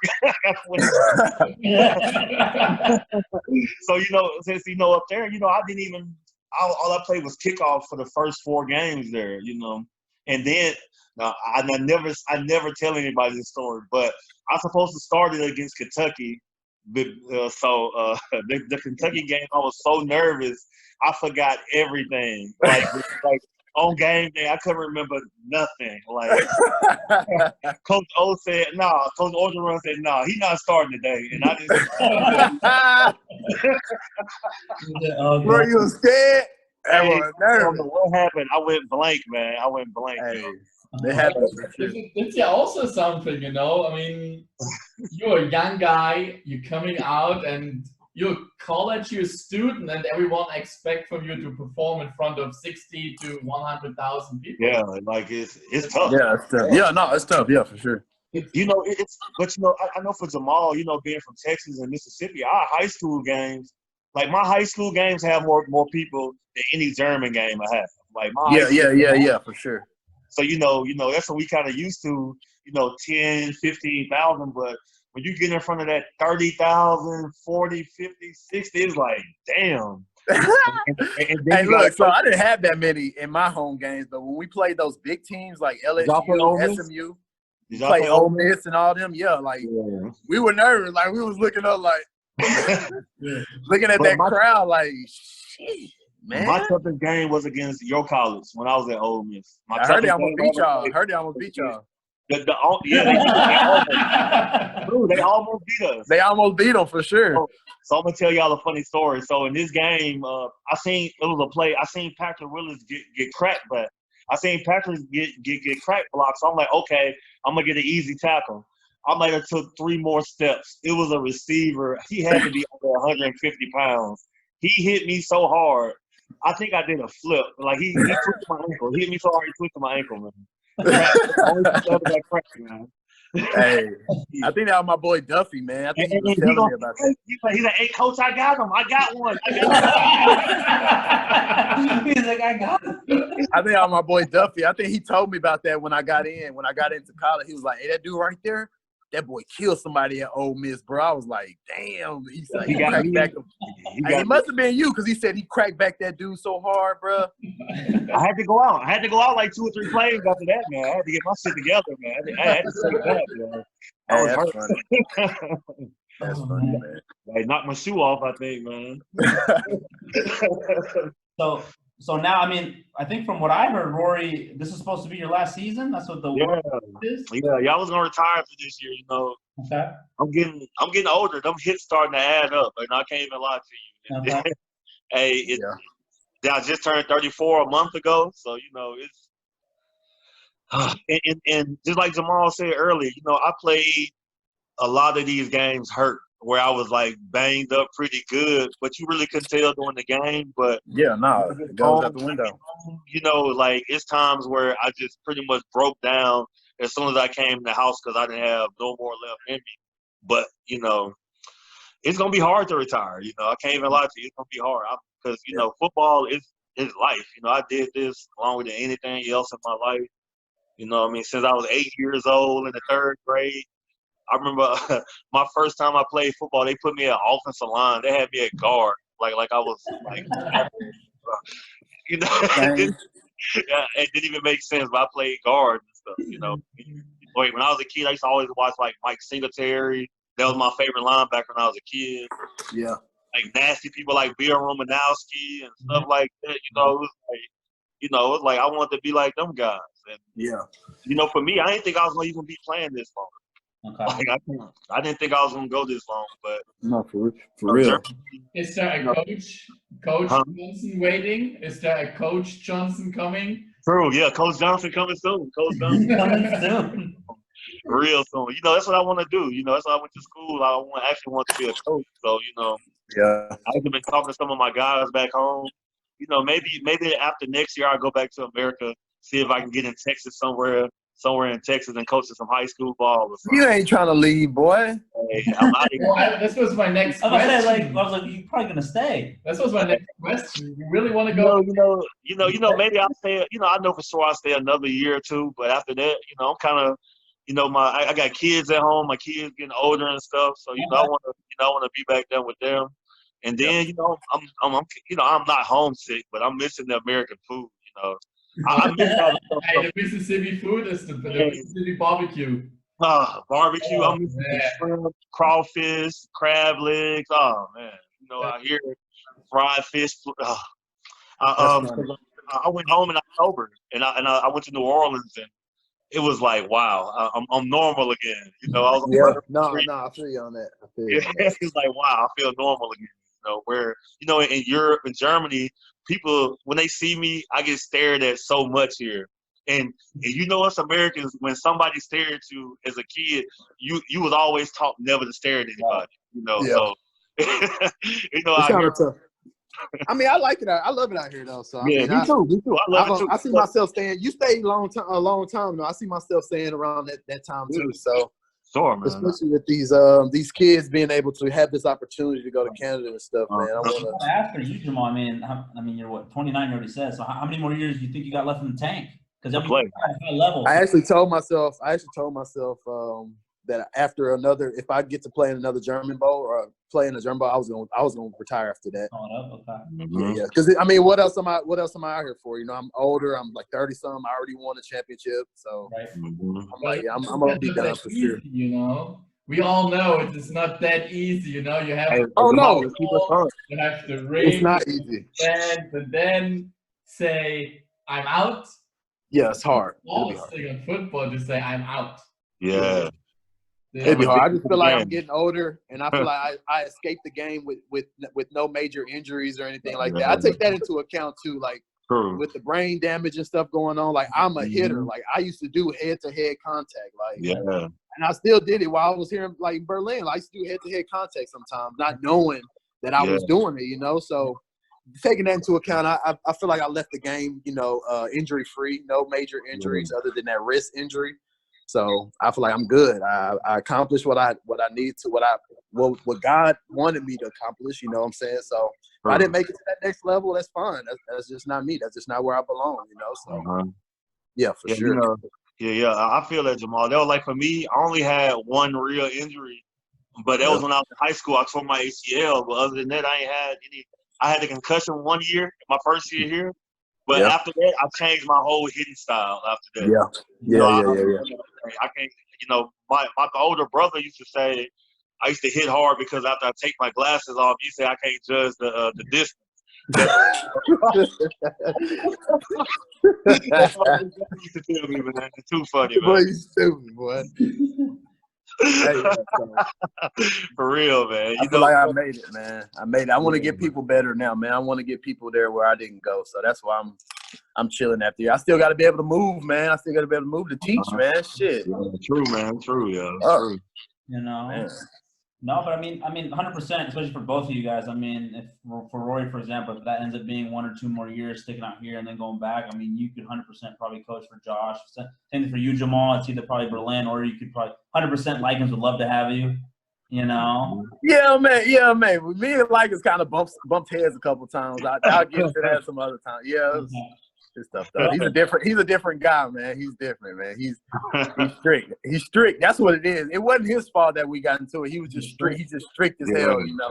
So, you know, since, you know, up there, you know, I didn't even all I played was kickoff for the first 4 games there, you know. And then I never tell anybody this story, but I was supposed to start it against Kentucky. So the Kentucky game, I was so nervous, I forgot everything. Like on game day, I couldn't remember nothing. Like Coach O said, nah. Coach Orgeron said, nah, he's not starting today. And I just Were you scared? hey, I was I don't nervous. know what happened. I went blank, man. I went blank. Hey, they happened for sure. It's yeah also something, you know. I mean, you're a young guy, you're coming out, and you're a college, you're a student, and everyone expect from you to perform in front of 60 to 100,000 people. Yeah, like it's tough. Yeah, it's tough. Yeah, no, it's tough. Yeah, for sure. You know, but you know, I know for Jamaal, you know, being from Texas and Mississippi, our high school games, like my high school games have more people than any German game I have. Like my Yeah, for sure. So you know, that's what we kind of used to, you know, 10, 15,000. But when you get in front of that 30,000, 40, 50, 60, it's like, damn. And hey, look, so I didn't have that many in my home games, but when we played those big teams like LSU, SMU, we played Ole Miss and all them, like we were nervous, like we was looking up, like looking at that crowd, like shit, man. My toughest game was against your college when I was at Ole Miss. I heard they almost beat y'all. They almost beat us. They almost beat them for sure. So I'm gonna tell y'all a funny story. So in this game, I seen it was a play. I seen Patrick Willis get cracked, but I seen Patrick get crack blocked. So I'm like, okay, I'm gonna get an easy tackle. I might have took 3 more steps. It was a receiver. He had to be over 150 pounds. He hit me so hard. I think I did a flip. Like he twisted my ankle. He hit me so hard he twisted my ankle, man. Hey, I think that was my boy Duffy, man. I think he was telling me about that. He's like, hey, coach, I got him. I got one. He's like, I got him. I think that was my boy Duffy. I think he told me about that when I got in. When I got into college, he was like, hey, that dude right there, that boy killed somebody at Ole Miss, bro. I was like, damn. He's like, he cracked back. It must have been you because he said he cracked back that dude so hard, bro. I had to go out. I had to go out like 2 or 3 plays after that, man. I had to get my shit together, man. I had to say that, man. That's funny. That's funny, man. Like, knocked my shoe off, I think, man. So now, I mean, I think from what I heard, Rory, this is supposed to be your last season. That's what the word is. Yeah, y'all was gonna retire for this year. You know, okay. I'm getting older. Them hits starting to add up, and I can't even lie to you. Okay. Hey, I just turned 34 a month ago, so you know it's and just like Jamaal said earlier, you know, I played a lot of these games hurt, where I was like banged up pretty good, but you really couldn't tell during the game. But it goes out the window. You know, like it's times where I just pretty much broke down as soon as I came in the house because I didn't have no more left in me. But you know, it's gonna be hard to retire. You know, I can't even lie to you. It's gonna be hard because you know, football is life. You know, I did this longer than anything else in my life. You know what I mean? Since I was 8 years old in the 3rd grade. I remember my first time I played football, they put me at offensive line. They had me at guard, like I was like, you know, it didn't even make sense. But I played guard and stuff, you know. When I was a kid, I used to always watch like Mike Singletary. That was my favorite linebacker when I was a kid. Yeah, like nasty people like Bill Romanowski and stuff like that. You know, it was like I wanted to be like them guys. And you know, for me, I didn't think I was gonna even be playing this long. Okay. Like, I didn't think I was gonna go this long, but no, for real. Is there a Coach Johnson waiting? Is there a Coach Johnson coming? True, yeah, Coach Johnson coming soon. Coach Johnson coming soon. Real soon. You know, that's what I want to do. You know, that's why I went to school. I actually want to be a coach. So, you know, I've been talking to some of my guys back home. You know, maybe after next year I'll go back to America, see if I can get in Texas somewhere in Texas and coach some high school ball or something. You ain't trying to leave, boy. Hey, I'm out of here. This was my next question. I was like, you're probably gonna stay. This was my next question. You really want to go? You know, maybe I'll stay. You know, I know for sure I'll stay another year or 2. But after that, you know, I'm kind of, you know, I got kids at home. My kids getting older and stuff. So you know, I want to be back there with them. And then you know, I'm not homesick, but I'm missing the American food. You know. I miss all the stuff. Hey, the Mississippi food is the Mississippi barbecue. Barbecue. I'm missing shrimp, crawfish, crab legs. Oh man, you know, I hear fried fish. I I went home in October, and I went to New Orleans, and it was like, wow, I'm normal again. You know, I was No, I feel you on that. I feel you yeah, on that. it's like, wow, I feel normal again. You know, where, you know, in Europe and Germany, people, when they see me, I get stared at so much here. And you know, us Americans, when somebody stared at you as a kid, you was always taught never to stare at anybody. You know, Yeah. so you know, It's out kind here. of tough. I mean, I like it. I love it out here, though. So I Yeah, mean, me too. I love it too. I see myself staying. You stayed a long time though. I see myself staying around that time too. So Sure, man. especially with these kids being able to have this opportunity to go to Canada and stuff, man. I want to. After you, Jamal, I mean, you're what, 29? You already said. So how many more years do you think you got left in the tank? Because play. High level. I actually told myself that after if I get to play in another German Bowl or play in a German Bowl, I was gonna retire after that. Yeah. Because I mean, what else am I out here for? You know, I'm older. I'm like 30-something. I already won a championship, so I'm like, I'm gonna be done for sure. You know, we all know it is not that easy. You know, you have no, you have to ring. It's not easy. And then say I'm out. Yeah, it's hard. It'll be hard. In football to say I'm out. Yeah. It'd be hard. I just feel like I'm getting older, and I feel like I escaped the game with no major injuries or anything like that. I take that into account too, like with the brain damage and stuff going on. Like I'm a hitter. Like I used to do head-to-head contact. Like and I still did it while I was here in like Berlin. I used to do head-to-head contact sometimes, not knowing that I was doing it. You know, so taking that into account, I feel like I left the game, you know, injury-free, no major injuries other than that wrist injury. So I feel like I'm good. I accomplished what I need to, what God wanted me to accomplish. You know what I'm saying? So if I didn't make it to that next level, that's fine. That's just not me. That's just not where I belong. You know? So yeah, for sure. You know, I feel that, Jamal. That was like, for me, I only had one real injury, but that was when I was in high school. I tore my ACL, but other than that, I ain't had any. I had a concussion one year, my first year here. But after that, I changed my whole hitting style after that. I can't, you know, my older brother used to say I used to hit hard because after I take my glasses off, you say I can't judge the distance. That's what he used to tell me, man. It's too funny, man. Boy, you stupid, boy. For real, man. I feel like I made it, man. I made it. I want to get people better now, man. I want to get people there where I didn't go. So that's why I'm chilling after you. I still got to be able to move, man. I still got to be able to move to teach, man. Shit. Yeah, true, man. True, yeah. True. You know. Man. No, but I mean, 100%, especially for both of you guys. I mean, if for Rory, for example, if that ends up being 1 or 2 more years sticking out here and then going back, I mean, you could 100% probably coach for Josh. Same for you, Jamal. It's either probably Berlin or you could probably 100% Lycans would love to have you. You know. Yeah, man. Me and Lycans kind of bumped heads a couple times. I'll get to that some other time. Yeah. His stuff though. He's a different guy, man. He's different, man. He's strict. He's strict. That's what it is. It wasn't his fault that we got into it. He was just strict. He's just strict as hell, you know.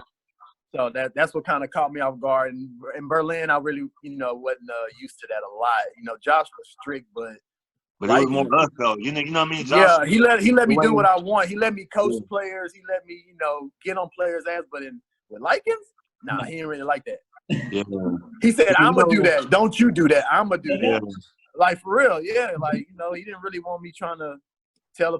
So that's what kind of caught me off guard. And in Berlin, I really, you know, wasn't used to that a lot. You know, Josh was strict, but it was more us though. You know what I mean? Josh, he let me do what I want. He let me coach players. He let me, you know, get on players' ass. But with Lycans, nah, he didn't really like that. Yeah. He said, "I'm gonna do that. Don't you do that. I'm gonna do that." Like for real, yeah. Like, you know, he didn't really want me trying to tell a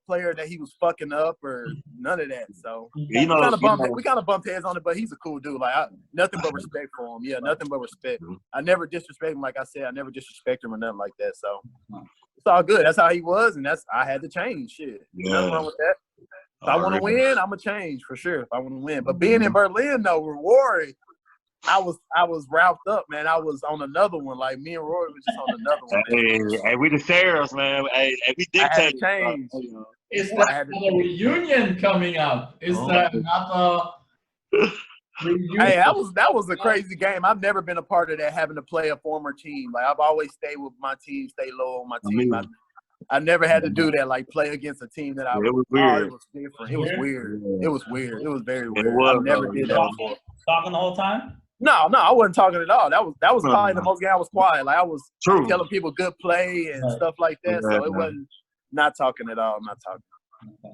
player that he was fucking up or none of that. So we kind of bumped heads on it, but he's a cool dude. Like nothing but respect for him. Yeah, nothing but respect. I never disrespect him. Like I said, I never disrespect him or nothing like that. So it's all good. That's how he was, and I had to change. Shit, nothing wrong with that. If I want to win, I'm gonna change for sure. If I want to win, but being in Berlin though with Rory, I was wrapped up, man. I was on another one. Like me and Rory was just on another one. Hey, we the sheriffs, man. Hey, we dictate. Change. Is there another reunion coming up? Is there another reunion? Hey, that was a crazy game. I've never been a part of that, having to play a former team. Like I've always stayed with my team, stay low on my team. I never had to do that, like play against a team that it was weird. It was different. It was weird. It was weird. It was very weird. I never did that before. Talking the whole time? No, I wasn't talking at all. That was probably the most game I was quiet. Like I was telling people good play and stuff like that. So it wasn't not talking at all. I'm not talking.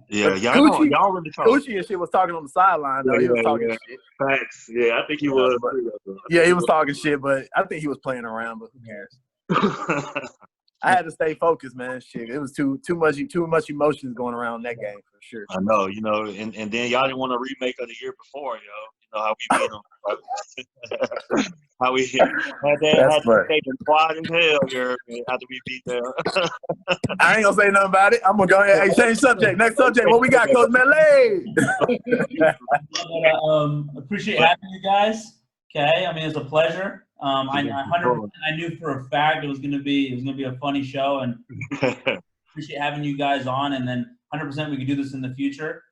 Yeah, y'all really talk. Gucci and shit was talking on the sideline though. He was talking shit. Facts. Yeah, I think he was. Yeah, he was talking shit, but I think he was playing around. But who cares? I had to stay focused, man. Shit, it was too much emotions going around that game for sure. I know, and then y'all didn't want a remake of the year before, yo. You know how we beat them. How we had to stay quiet as hell here after we beat them. I ain't gonna say nothing about it. I'm gonna go ahead. Hey, change subject. Next subject. What we got, Coach Mele? Appreciate having you guys. Okay, I mean it's a pleasure. I knew for a fact it was gonna be a funny show, and appreciate having you guys on. And then 100% we could do this in the future.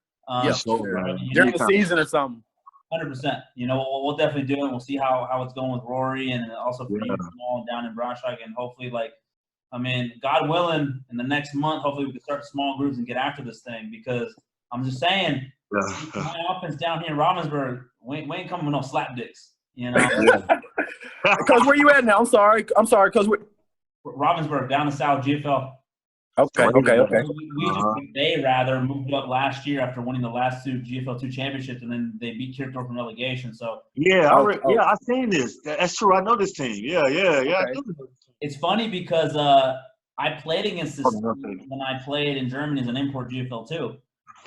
Sure. During the season or something. 100%. You know, we'll definitely do it. We'll see how it's going with Rory, and also for you small down in Braunschweig, and hopefully, God willing, in the next month, hopefully we can start small groups and get after this thing. Because I'm just saying, my offense down here in Ravensburg, we ain't coming with no slap dicks. You know. Because where you at now? I'm sorry. Because we're Ravensburg down the south GFL. Okay. They moved up last year after winning the last two GFL 2 championships, and then they beat Kirkdorf in relegation. So I seen this. That's true. I know this team. Yeah. Okay. It's funny because I played against this team when I played in Germany as an import GFL 2.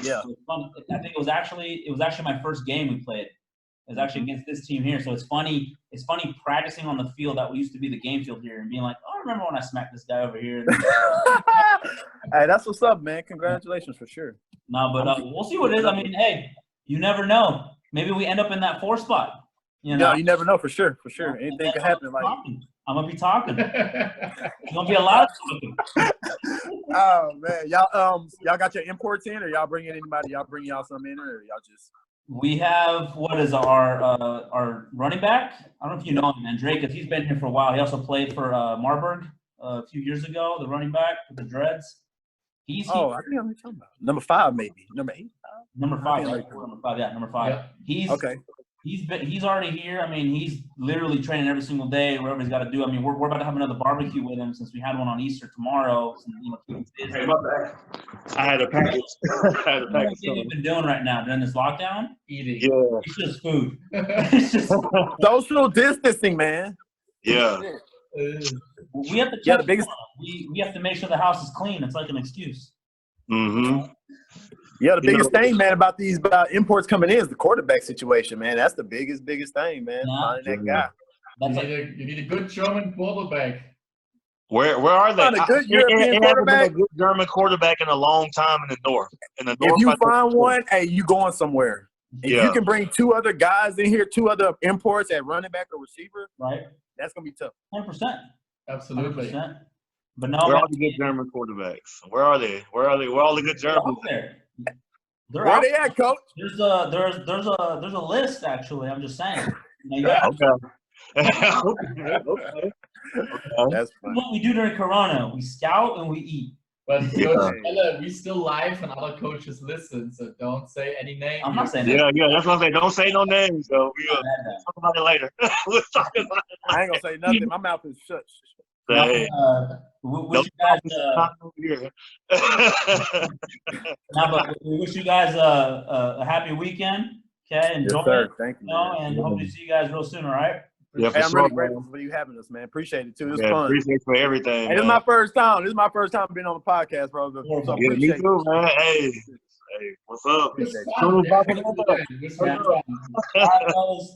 Yeah. So I think it was actually my first game we played. It was actually against this team here. So it's funny practicing on the field that used to be the game field here and being like, oh, I remember when I smacked this guy over here. Hey, that's what's up, man. Congratulations for sure. No, but we'll see what it is. I mean, hey, you never know. Maybe we end up in that 4 spot. You know? No, you never know for sure. For sure. Anything could happen. I'm going to be talking. There's going to be a lot of talking. Oh, man. Y'all got your imports in, or y'all bring in anybody? Y'all bring y'all some in, or y'all just – we have what is our running back? I don't know if you know him, man. Drake, he's been here for a while. He also played for Marburg a few years ago, the running back with the dreads. I think I'm talking about number 5, maybe number 8. Number 5, right? Number 5, yeah, number 5. Yeah. He's already here. I mean, he's literally training every single day, whatever he's got to do. I mean, we're about to have another barbecue with him since we had one on Easter tomorrow. Hey, my bad. I had a package. What have you been doing right now during this lockdown? Eating. Yeah. It's just food. It's just social distancing, man. Yeah. We have to check. We have to make sure the house is clean. It's like an excuse. Mm-hmm. Yeah, the biggest thing, man, about imports coming in is the quarterback situation, man. That's the biggest thing, man. Finding that guy. You need a good German quarterback. Where are they? A good European quarterback. A good German quarterback in a long time in the north. If you find one, hey, you going somewhere. If you can bring 2 other guys in here, 2 other imports at running back or receiver, right? That's gonna be tough. 100%. Absolutely. 100%. But no, where are the good German quarterbacks? Where are they? Where are all the good Germans? Where are they at, Coach? There's a list actually. I'm just saying. Okay. That's funny. What we do during Corona, we scout and we eat. But Coach Mele, we still live and other coaches listen, so don't say any names. I'm not saying that. Yeah, that's what I'm saying. Don't say no names, though. We'll talk about it later. We'll talk about it later. I ain't gonna say nothing. My mouth is shut. Wish we wish you guys a happy weekend. Okay, enjoy it. Thank you. And hope to see you guys real soon. All right. Yeah, I'm really grateful for you having us, man. Appreciate it too. It's fun. Appreciate for everything. Hey, this is my first time. This is my first time being on the podcast, bro. So me too, man. Hey, what's up? All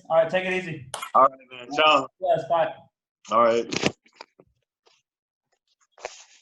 right, take it easy. All right, man. Ciao. Yes, bye. All right.